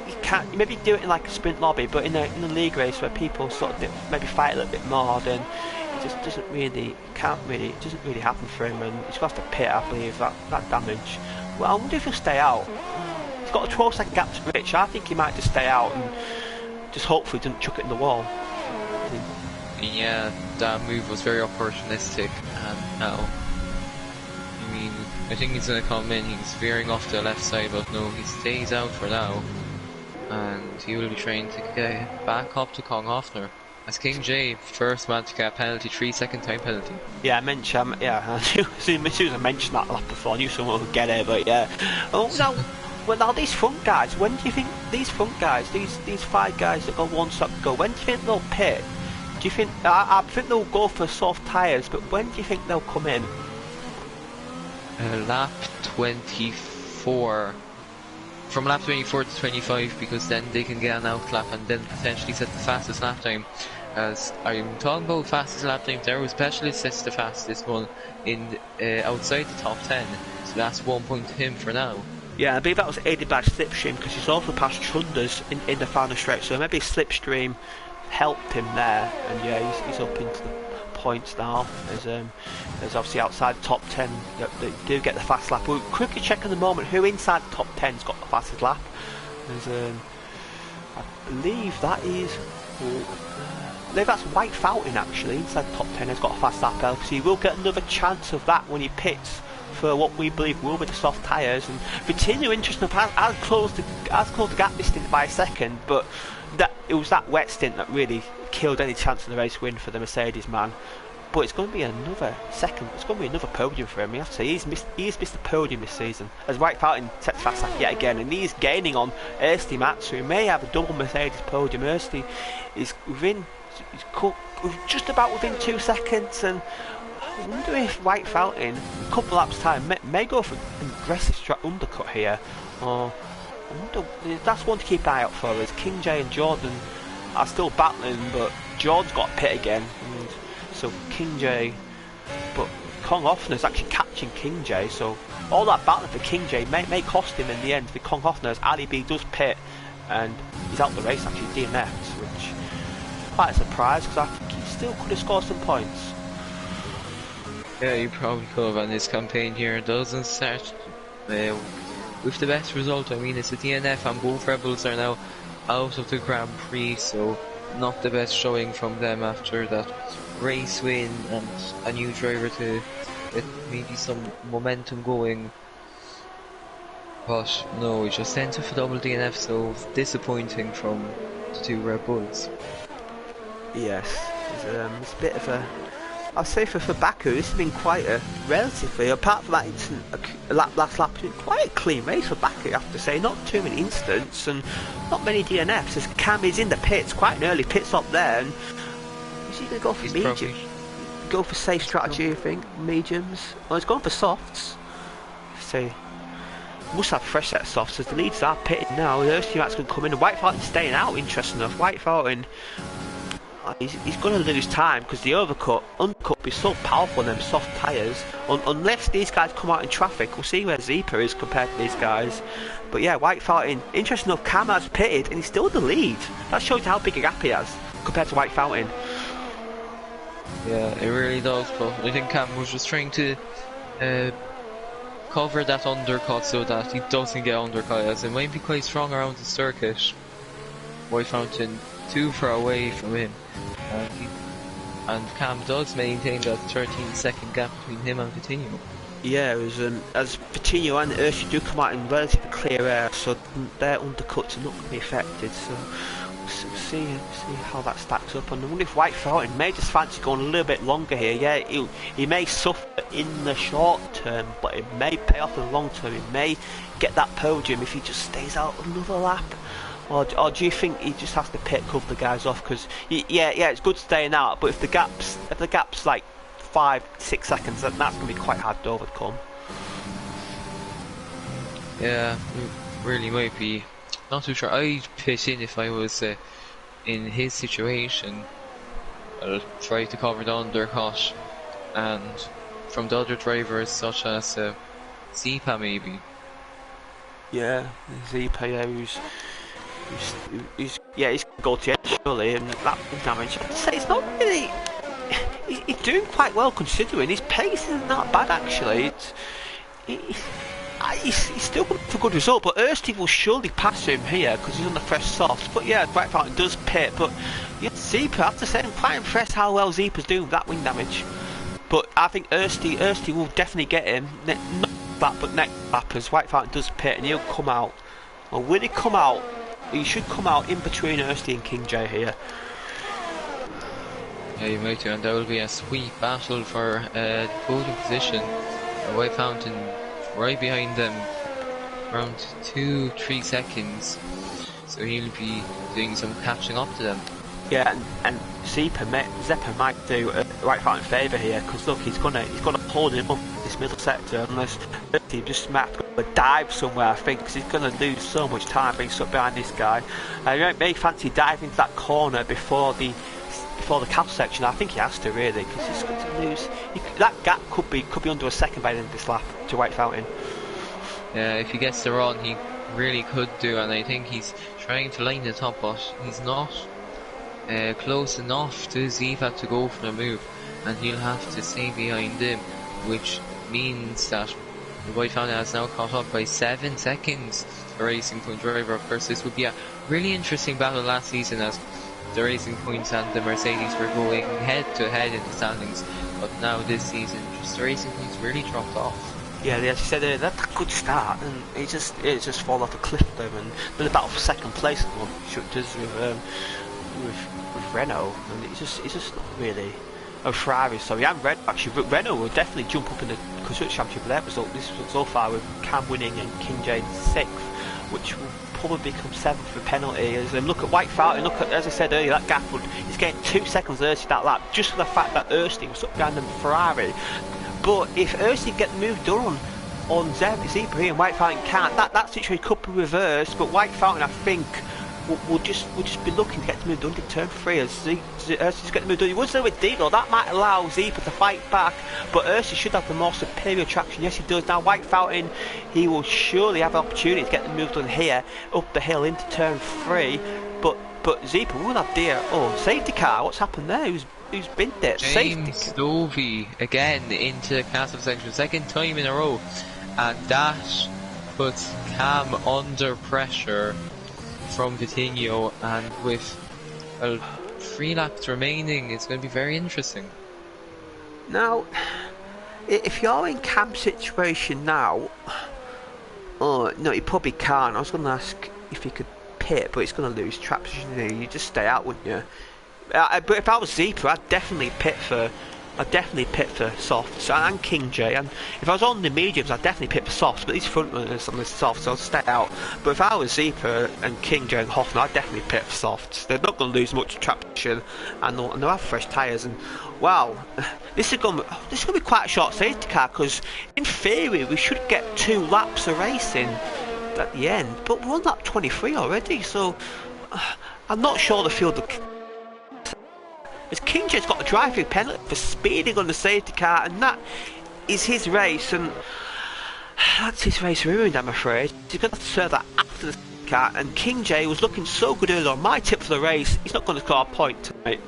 [SPEAKER 2] you can't maybe do it in like a sprint lobby, but in a league race where people sort of maybe fight a little bit more, then it just doesn't really happen for him, and he's got to pit, I believe, that damage. Well, I wonder if he'll stay out. He's got a 12-second gap to Rich. I think he might just stay out and just hopefully doesn't chuck it in the wall.
[SPEAKER 1] Yeah, that move was very opportunistic, and now, I mean, I think he's going to come in. He's veering off to the left side, but no, he stays out for now. and he will be trying to get back up to Konghofner. As King J, first man to get a penalty, 3-second time penalty.
[SPEAKER 2] Yeah, I mentioned, I knew, as soon as I mentioned that lap before, I knew someone would get it, but yeah. Oh, now these front guys, when do you think these front guys, these 5 guys that go one stop go, when do you think they'll pit? Do you think, I think they'll go for soft tyres, but when do you think they'll come in?
[SPEAKER 1] Lap 24. From lap 24 to 25, because then they can get an outlap and then potentially set the fastest lap time. As I'm talking about fastest lap time, there was specialist sets the fastest one in outside the top 10, so that's 1 point to him for now.
[SPEAKER 2] Yeah, I believe that was aided by Slipstream, because he's also passed Chunders in the final stretch, so maybe Slipstream helped him there, and yeah, he's up into the points now. There's obviously outside the top 10 that do get the fast lap. We'll quickly check in the moment who inside the top 10's got the fastest lap. I believe that is I believe that's White Fountain actually, inside the top 10 has got a fast lap, because he will get another chance of that when he pits for what we believe will be the soft tyres. And Vitinho, interesting enough, has closed the gap this stint by a second, but it was that wet stint that really killed any chance of the race win for the Mercedes man. But it's going to be another podium for him. We have to say he's missed the podium this season, as White Fountain sets fast lap yet again, and he's gaining on Ersti Matsu, who may have a double Mercedes podium. Ersti is just about within 2 seconds, and I wonder if White Fountain, a couple laps time, may go for an aggressive undercut here. Or I wonder, that's one to keep an eye out for, as King J and Jordan are still battling, but Jordan's got a pit again, and so King J, but Konghofner's actually catching King J, so all that battling for King J may cost him in the end. For Konghofner, as Ali B does pit, and he's out the race actually, DNFs, which quite a surprise, because I think he still could have scored some points.
[SPEAKER 1] Yeah, you probably could have, and this campaign here doesn't start with the best result. I mean, it's a DNF, and both Rebels are now out of the Grand Prix, so not the best showing from them after that race win and a new driver to get maybe some momentum going. But no, we just ended with a double DNF, so disappointing from the 2 Red Bulls.
[SPEAKER 2] Yes, it's a bit of a, I'll say for Baku, this has been quite a relatively, apart from that incident, last lap, quite a clean race for Baku, I have to say. Not too many incidents and not many DNFs, as Cam is in the pits, quite an early pit stop there, and is he going to go for medium? Go for safe strategy, I think, mediums. Well, he's going for softs. So, must have a fresh set of softs, as the leads are pitted now. The first team that's going to come in, and White Fountain staying out, interesting enough. White Fountain, he's going to lose time, because the undercut will be so powerful on them soft tyres, unless these guys come out in traffic. We'll see where Zeepa is compared to these guys. But yeah, White Fountain, interesting enough, Cam has pitted and he's still in the lead. That shows how big a gap he has compared to White Fountain.
[SPEAKER 1] Yeah, it really does, but I think Cam was just trying to cover that undercut so that he doesn't get undercut, as it might be quite strong around the circuit. White Fountain too far away from him, and Cam does maintain that 13-second gap between him and Vitinho.
[SPEAKER 2] Yeah, it was, as Vitinho and Urshi do come out in relatively clear air, so their undercuts are not going to be affected, so we'll see how that stacks up. And I wonder if White Fountain may just fancy going a little bit longer here. Yeah, he may suffer in the short term, but it may pay off in the long term. He may get that podium if he just stays out another lap. Or do you think he just has to pit a couple of guys off? Because yeah, it's good staying out, but if the gap's like 5-6 seconds, then that's going to be quite hard to overcome.
[SPEAKER 1] Yeah, it really might be. Not too sure. I'd pit in if I was in his situation. I'll try to cover the undercut, and from the other drivers such as Zeepa maybe.
[SPEAKER 2] Yeah, Zeepa, he's going to go to the edge surely, and that damage. I'd say it's not really. He's doing quite well considering his pace isn't that bad actually. He's still going for a good result, but Ersti will surely pass him here because he's on the fresh soft. But yeah, White Fountain does pit, but yeah, Zeepa, I have to say, I'm quite impressed how well Zeepa's doing with that wing damage. But I think Ersti will definitely get him, not that, but next lap, as White Fountain does pit, and he'll come out. Well, will he come out he should come out in between Ersty and King J here.
[SPEAKER 1] Yeah, you might do, and that will be a sweet battle for the podium position. White Fountain right behind them, around 2-3 seconds. So he'll be doing some catching up to them.
[SPEAKER 2] Yeah, and Zeppa might do White Fountain favour here, because look, he's gonna hold him up in this middle sector unless he just might have to dive somewhere, I think, because he's gonna lose so much time being stuck behind this guy. I may fancy diving into that corner before the castle section. I think he has to, really, because he's going to lose. That gap could be under a second by the end of this lap to White Fountain.
[SPEAKER 1] Yeah, if he gets the run, he really could do, and I think he's trying to line the top, but he's not close enough to Ziva to go for the move, and he'll have to stay behind him, which means that the White Fountain has now caught up by 7 seconds. The Racing Point driver, of course, this would be a really interesting battle last season, as the Racing Points and the Mercedes were going head to head in the standings, but now this season, just the Racing Points really dropped off.
[SPEAKER 2] Yeah, as you said, that's a good start, and it just fall off a cliff there, and then the battle for second place does with Renault, and it's just not really a Ferrari. Sorry, and Renault actually. Renault will definitely jump up in the Constructors Championship with their result. This result so far with Cam winning and King J 6th, which will probably become 7th for penalty. As look at White Fountain, look at, as I said earlier, that gap he's getting 2 seconds Ersty that lap, just for the fact that Ersty was up behind the Ferrari. But if Ersty get the move done on Zebra and White Fountain can't, that situation could be reversed. But White Fountain, I think, will just be looking to get the move done in turn 3 as Ersty get the move done. He was there with Deagle, that might allow Zepa to fight back, but Ersty should have the more superior traction. Yes, he does. Now White Fountain, he will surely have an opportunity to get the move done here, up the hill into turn 3, but Zepa will have safety car. What's happened there? Who's been there?
[SPEAKER 1] James Stovey again into the castle section, second time in a row, and that puts Cam under pressure from Vitinho, and with 3 laps remaining, it's going to be very interesting.
[SPEAKER 2] Now, if you're in Cam's situation now, no, he probably can't. I was going to ask if he could pit, but he's going to lose trap position. You just stay out, wouldn't you? But if I was Zepa, I'd definitely pit for softs and King J, and if I was on the mediums, I'd definitely pit for softs, but these front runners on the softs, so I'll stay out. But if I was Zepa and King J and Hoffman, I'd definitely pit for softs. They're not going to lose much traction, and they'll have fresh tyres. And wow, this is going to be quite a short safety car, because in theory we should get 2 laps of racing at the end, but we're on lap 23 already, so I'm not sure the field as King J's got a driving penalty for speeding on the safety car, and that is his race, and that's his race ruined, I'm afraid. He's going to have to serve that after the safety car, and King J was looking so good earlier on. My tip for the race, he's not going to score a point tonight.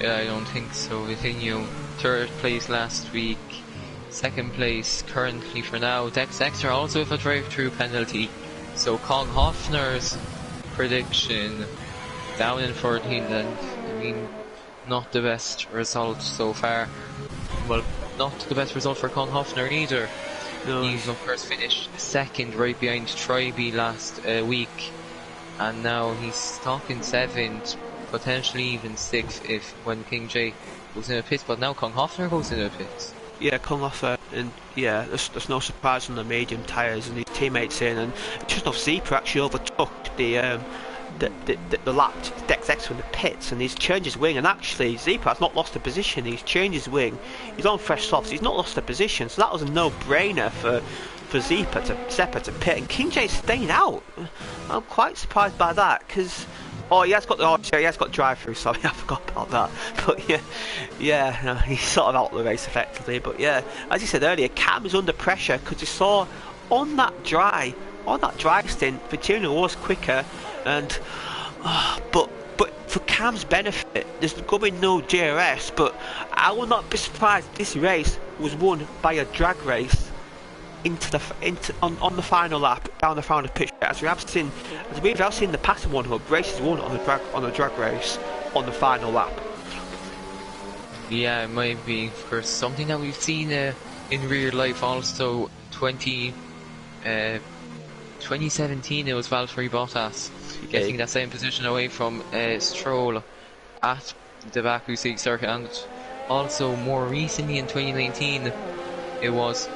[SPEAKER 1] Yeah, I don't think so. Vitinho, 3rd place last week, 2nd place currently for now. Dex Extra also with a drive-through penalty. So Kong Hoffner's prediction down in 14th, and I mean, not the best result so far. Well, not the best result for Kong Hoffner either. No. He's of course finished 2nd right behind Tribe last week, and now he's stuck in 7th, potentially even 6th if when King J goes in a pit, but now Kong Hoffner goes in a pit.
[SPEAKER 2] Yeah, Kong Hoffner, and yeah, there's no surprise on the medium tyres and his teammates in, and just off Zepa actually overtook the lap Dex X from the pits, and he's changed his wing, and actually Zepa has not lost a position. He's changed his wing, he's on fresh softs, he's not lost a position, so that was a no-brainer for Zepa to pit, and King J's staying out. I'm quite surprised by that, because he has got drive-through, sorry, I forgot about that. But no, he's sort of out of the race effectively. But yeah, as you said earlier, Cam is under pressure, because you saw on that dry stint, Vitinho was quicker, and but for Cam's benefit, there's going to be no DRS, but I will not be surprised if this race was won by a drag race on the final lap down the final pitch, as we have seen the past one hub races won on a drag race on the final lap.
[SPEAKER 1] Yeah, it might be, of course, something that we've seen in real life also. 20 2017 it was Valtteri Bottas getting that same position away from Stroll at the Baku circuit, and also more recently in 2019 it was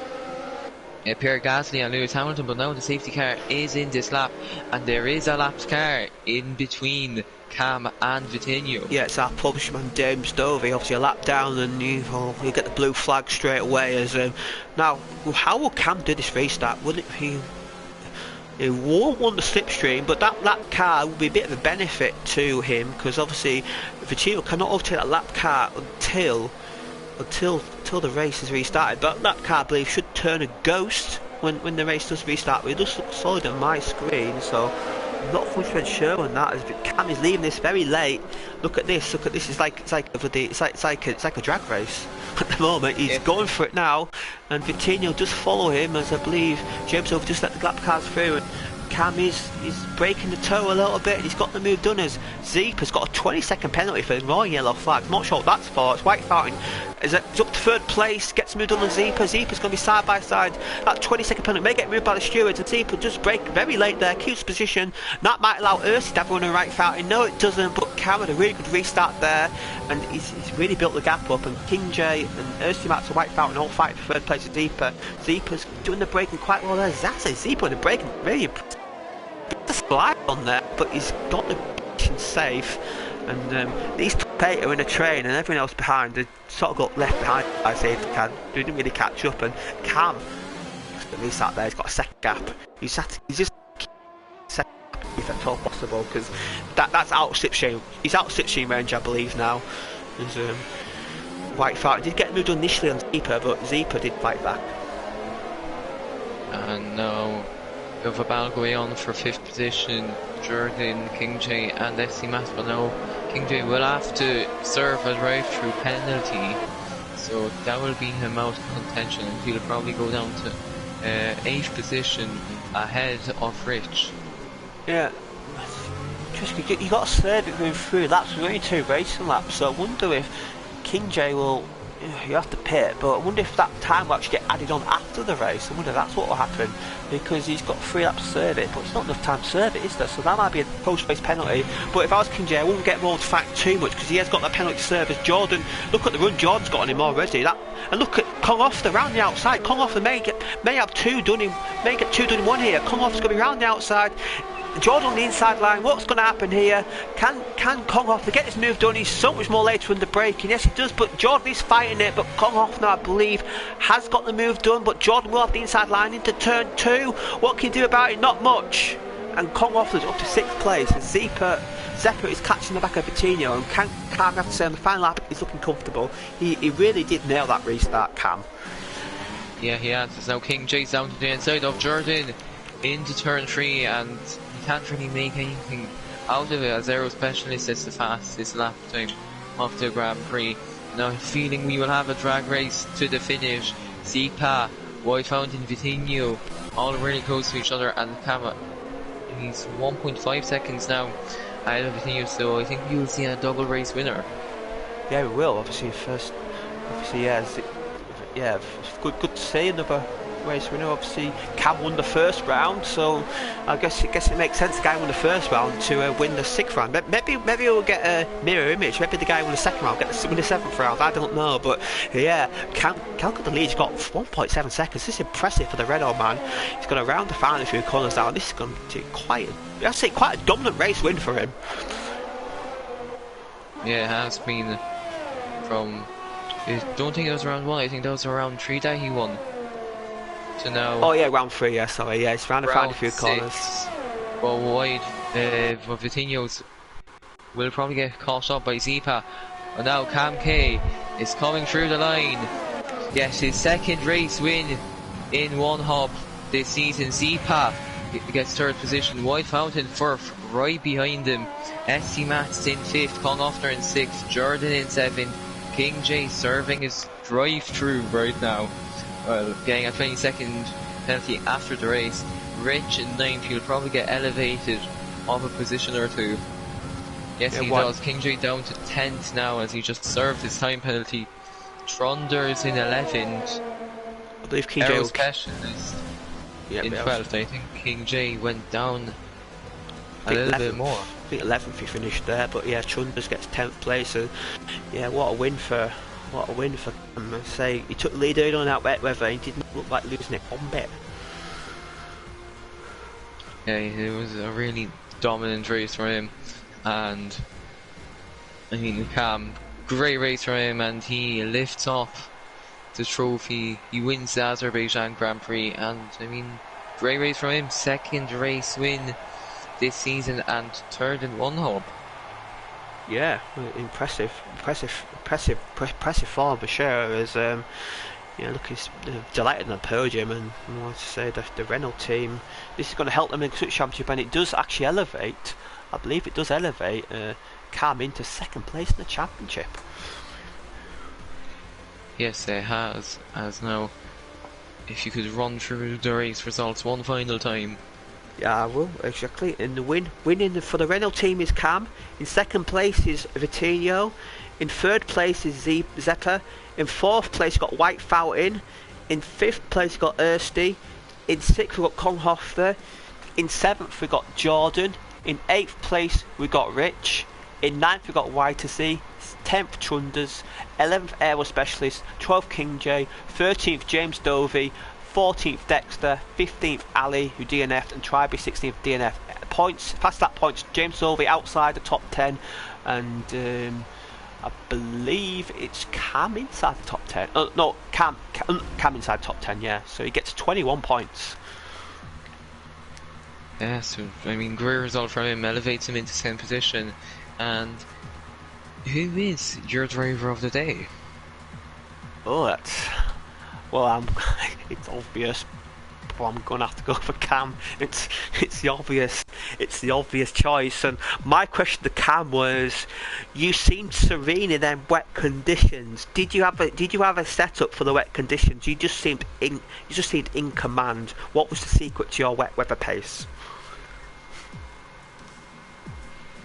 [SPEAKER 1] Pierre Gasly and Lewis Hamilton, but now the safety car is in this lap and there is a lapped car in between Cam and Vitinho.
[SPEAKER 2] Yeah, it's our publishman James Dovey, obviously a lap down, and you get the blue flag straight away. As now, how will Cam do this restart? Wouldn't it be? He won't want the slipstream, but that car will be a bit of a benefit to him, because obviously Vitinho cannot overtake that lap car until the race is restarted. But that car, I believe, should turn a ghost when the race does restart. But it does look solid on my screen, so I'm not 100% sure on that. Cam is leaving this very late. Look at this. It's like a drag race at the moment. He's going for it now, and Vitinho does follow him, as I believe James Over just let the lap cars through. And Cam is breaking the toe a little bit, and he's got the move done as Zeepa's got a 20-second penalty for the wrong yellow flag. I'm not sure what that's for. It's white fouling. He's up to third place, gets moved on Zeepa. Zeepa's going to be side by side. That 20-second penalty may get moved by the stewards, and Zeepa just break very late there, keeps position. That might allow Ursi to have one in the right fouling. No, it doesn't, but Cam had a really good restart there, and he's really built the gap up. And King J and Ursi Mats are white fouling, all fighting for third place with Zeepa. Zeepa's doing the braking quite well there. Zaza, Zeepa in the braking really impressive. The slide on there, but he's got the position safe, and these top 8 are in a train, and everyone else behind they sort of got left behind. I say if they can, they didn't really catch up, and Cam at least out there, he's got a second gap. He's just second gap if at all possible, because that's out of slipstream. He's out of slipstream range, I believe now. There's white fight did get moved initially on Zeepa, but Zeepa did fight back.
[SPEAKER 1] And now we have a battle going on for 5th position, Jordan, King J and SC Mass, but now King J will have to serve a drive-through penalty, so that will be him out of contention, and he'll probably go down to 8th position ahead of Rich.
[SPEAKER 2] Yeah, just you got to serve it going through laps. We're only 2 racing laps, so I wonder if King J will. You have to pit, but I wonder if that time will actually get added on after the race. I wonder if that's what will happen, because he's got 3 laps to serve it, but it's not enough time to serve it, is there? So that might be a post-race penalty. But if I was King J, I wouldn't get more to fact too much, because he has got that penalty to serve as Jordan. Look at the run Jordan's got on him already. And look at Konghoff around the outside. Konghoff may have 2 done in, may get 2 done in 1 here. Konghoff's going to be around the outside. Jordan on the inside line. What's going to happen here? Can Konghoff get this move done? He's so much more later in the braking. Yes, he does, but Jordan is fighting it. But Konghoff now, I believe, has got the move done, but Jordan will have the inside line into turn 2. What can he do about it? Not much. And Konghoff is up to 6th place. And Zeppa is catching the back of Vitinho, and Cam, I have to say, on the final lap, he's looking comfortable. He really did nail that restart, Cam.
[SPEAKER 1] Yeah, he has. It's now King J's down to the inside of Jordan into turn 3, and he can't really make anything out of it, as Aero Specialist is the fastest lap time of the Grand Prix. Now, feeling we will have a drag race to the finish. Zeepa, White Fountain, Vitinho, all really close to each other, and Cam, he's 1.5 seconds now ahead of Vitinho, so I think we will see a double race winner.
[SPEAKER 2] Yeah, we will. Obviously, yeah, good to see another race winner. Obviously, Cam won the first round, so I guess it makes sense the guy won the first round to win the 6th round. Maybe we'll get a mirror image. Maybe the guy won the 2nd round, win the 7th round. I don't know, but yeah, Cam got the lead. He's got 1.7 seconds. This is impressive for the red old man. He's going to round the final few corners down. This is going to be quite a dominant race win for him.
[SPEAKER 1] Yeah, it has been from. I don't think it was round 1. I think that was round 3 that he won. So now.
[SPEAKER 2] Oh yeah, round 3. Yeah, sorry. Yeah, it's round the final few corners.
[SPEAKER 1] But wide, Vitinho's will probably get caught up by Zeepa. And now Cam K is coming through the line. Yes, his 2nd race win in one hop this season. Zeepa gets 3rd position. White Fountain 4th, right behind him. SC Mats in 5th. Konghoff in 6th. Jordan in 7th. King J serving his drive-through right now. Well, getting a 20-second penalty after the race. Rich in 9th, he'll probably get elevated off a position or 2. Yes, yeah, he does. King J down to 10th now as he just served his time penalty. Trunders in 11th.
[SPEAKER 2] I believe King J will...
[SPEAKER 1] Specialist.
[SPEAKER 2] Yeah,
[SPEAKER 1] in 12th. I think King J went down a little bit more.
[SPEAKER 2] I think 11th he finished there, but yeah, Chunders gets 10th place. And yeah, what a win for I say he took the lead early on that wet weather. He didn't look like losing it one bit.
[SPEAKER 1] Yeah, it was a really dominant race for him, and I mean Cam, great race for him, and he lifts up the trophy. He wins the Azerbaijan Grand Prix, and I mean great race for him. Second race win this season and third in one hub.
[SPEAKER 2] Yeah, impressive form for sure. As look, he's delighted in the podium, and I want to say the Renault team. This is going to help them in the Constructors' Championship, and it does actually elevate. I believe it does elevate Cam into second place in the championship.
[SPEAKER 1] Yes, it has. As now, if you could run through the race results one final time.
[SPEAKER 2] Yeah, I will, exactly. And the winning for the Renault team is Cam. In second place is Vitinho. In third place is Zeppa. In fourth place got White Fountain. In fifth place got Ersti. In sixth we got Konghofer. In seventh we got Jordan. In eighth place we got Rich. In ninth we got Y2C. 10th Chunders. 11th Aero Specialist. 12th King J. 13th James Dovey. 14th Dexter, 15th Ali, who DNF'd, and Triby 16th DNF. Points, past that points, James Solvey outside the top 10, and I believe it's Cam inside the top 10. No, Cam inside the top 10, yeah. So he gets 21 points.
[SPEAKER 1] Yeah, so I mean, great result from him, elevates him into 10th position. And who is your driver of the day?
[SPEAKER 2] Oh, it's obvious. But I'm gonna have to go for Cam. It's the obvious choice. And my question to Cam was, you seemed serene in them wet conditions. Did you have a setup for the wet conditions? You just seemed in command. What was the secret to your wet weather pace?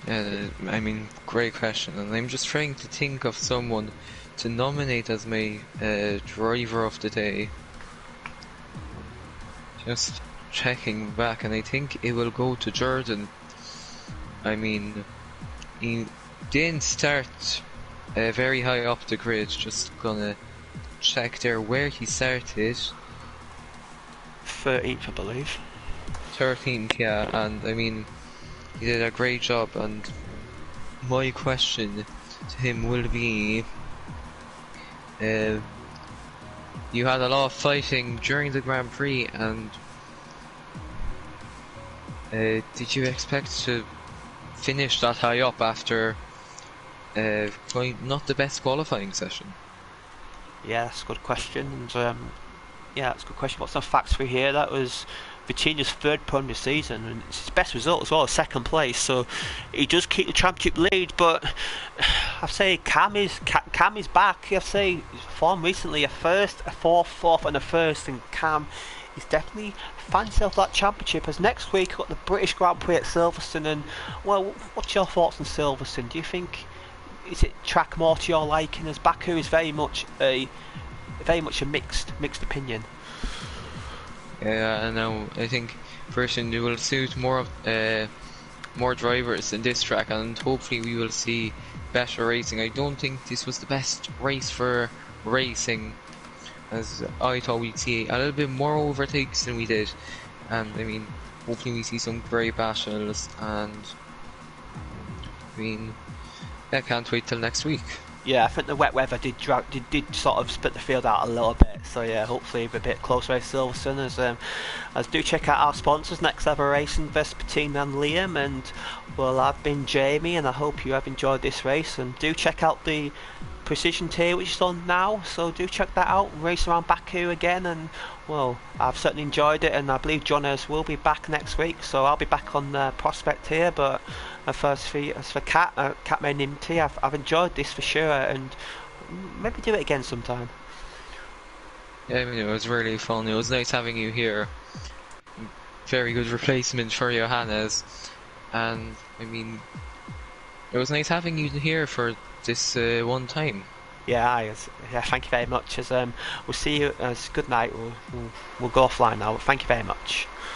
[SPEAKER 1] Yeah, I mean, great question, and I'm just trying to think of someone to nominate as my driver of the day. Just checking back, and I think it will go to Jordan. I mean, he didn't start very high up the grid. Just gonna check there where he started.
[SPEAKER 2] 13th, I believe.
[SPEAKER 1] 13th, yeah, and I mean, he did a great job. And my question to him will be, you had a lot of fighting during the Grand Prix, and did you expect to finish that high up after not the best qualifying session?
[SPEAKER 2] Yeah, that's a good question. And yeah, that's a good question. What's the facts for here? That was Vitinho's third podium this season, and it's his best result as well, second place. So he does keep the championship lead, but I say Cam is back. I say form recently a first, a fourth, and a first, and Cam is definitely found himself that championship. As next week we've got the British Grand Prix at Silverstone, and well, what's your thoughts on Silverstone? Do you think is it track more to your liking? As Baku is very much a mixed opinion.
[SPEAKER 1] Yeah, I know. I think personally it will suit more drivers in this track, and hopefully we will see better racing. I don't think this was the best race for racing, as I thought we'd see a little bit more overtakes than we did. And I mean, hopefully we see some great battles, and I mean, I can't wait till next week.
[SPEAKER 2] Yeah, I think the wet weather did sort of split the field out a little bit. So yeah, hopefully a bit closer race Silverstone. As do check out our sponsors, Next Level Racing, Vespertine and Liam. And well, I've been Jamie, and I hope you have enjoyed this race. And do check out the Precision tier which is on now. So do check that out. Race around Baku again, and well, I've certainly enjoyed it, and I believe Jonas will be back next week. So I'll be back on Prospect here, but. As for Cat Main MT, I've enjoyed this for sure, and maybe do it again sometime.
[SPEAKER 1] Yeah, I mean, it was really fun. It was nice having you here. Very good replacement for Johannes, and I mean, it was nice having you here for this one time.
[SPEAKER 2] Yeah, thank you very much. We'll see you. Good night. We'll go offline now. But thank you very much.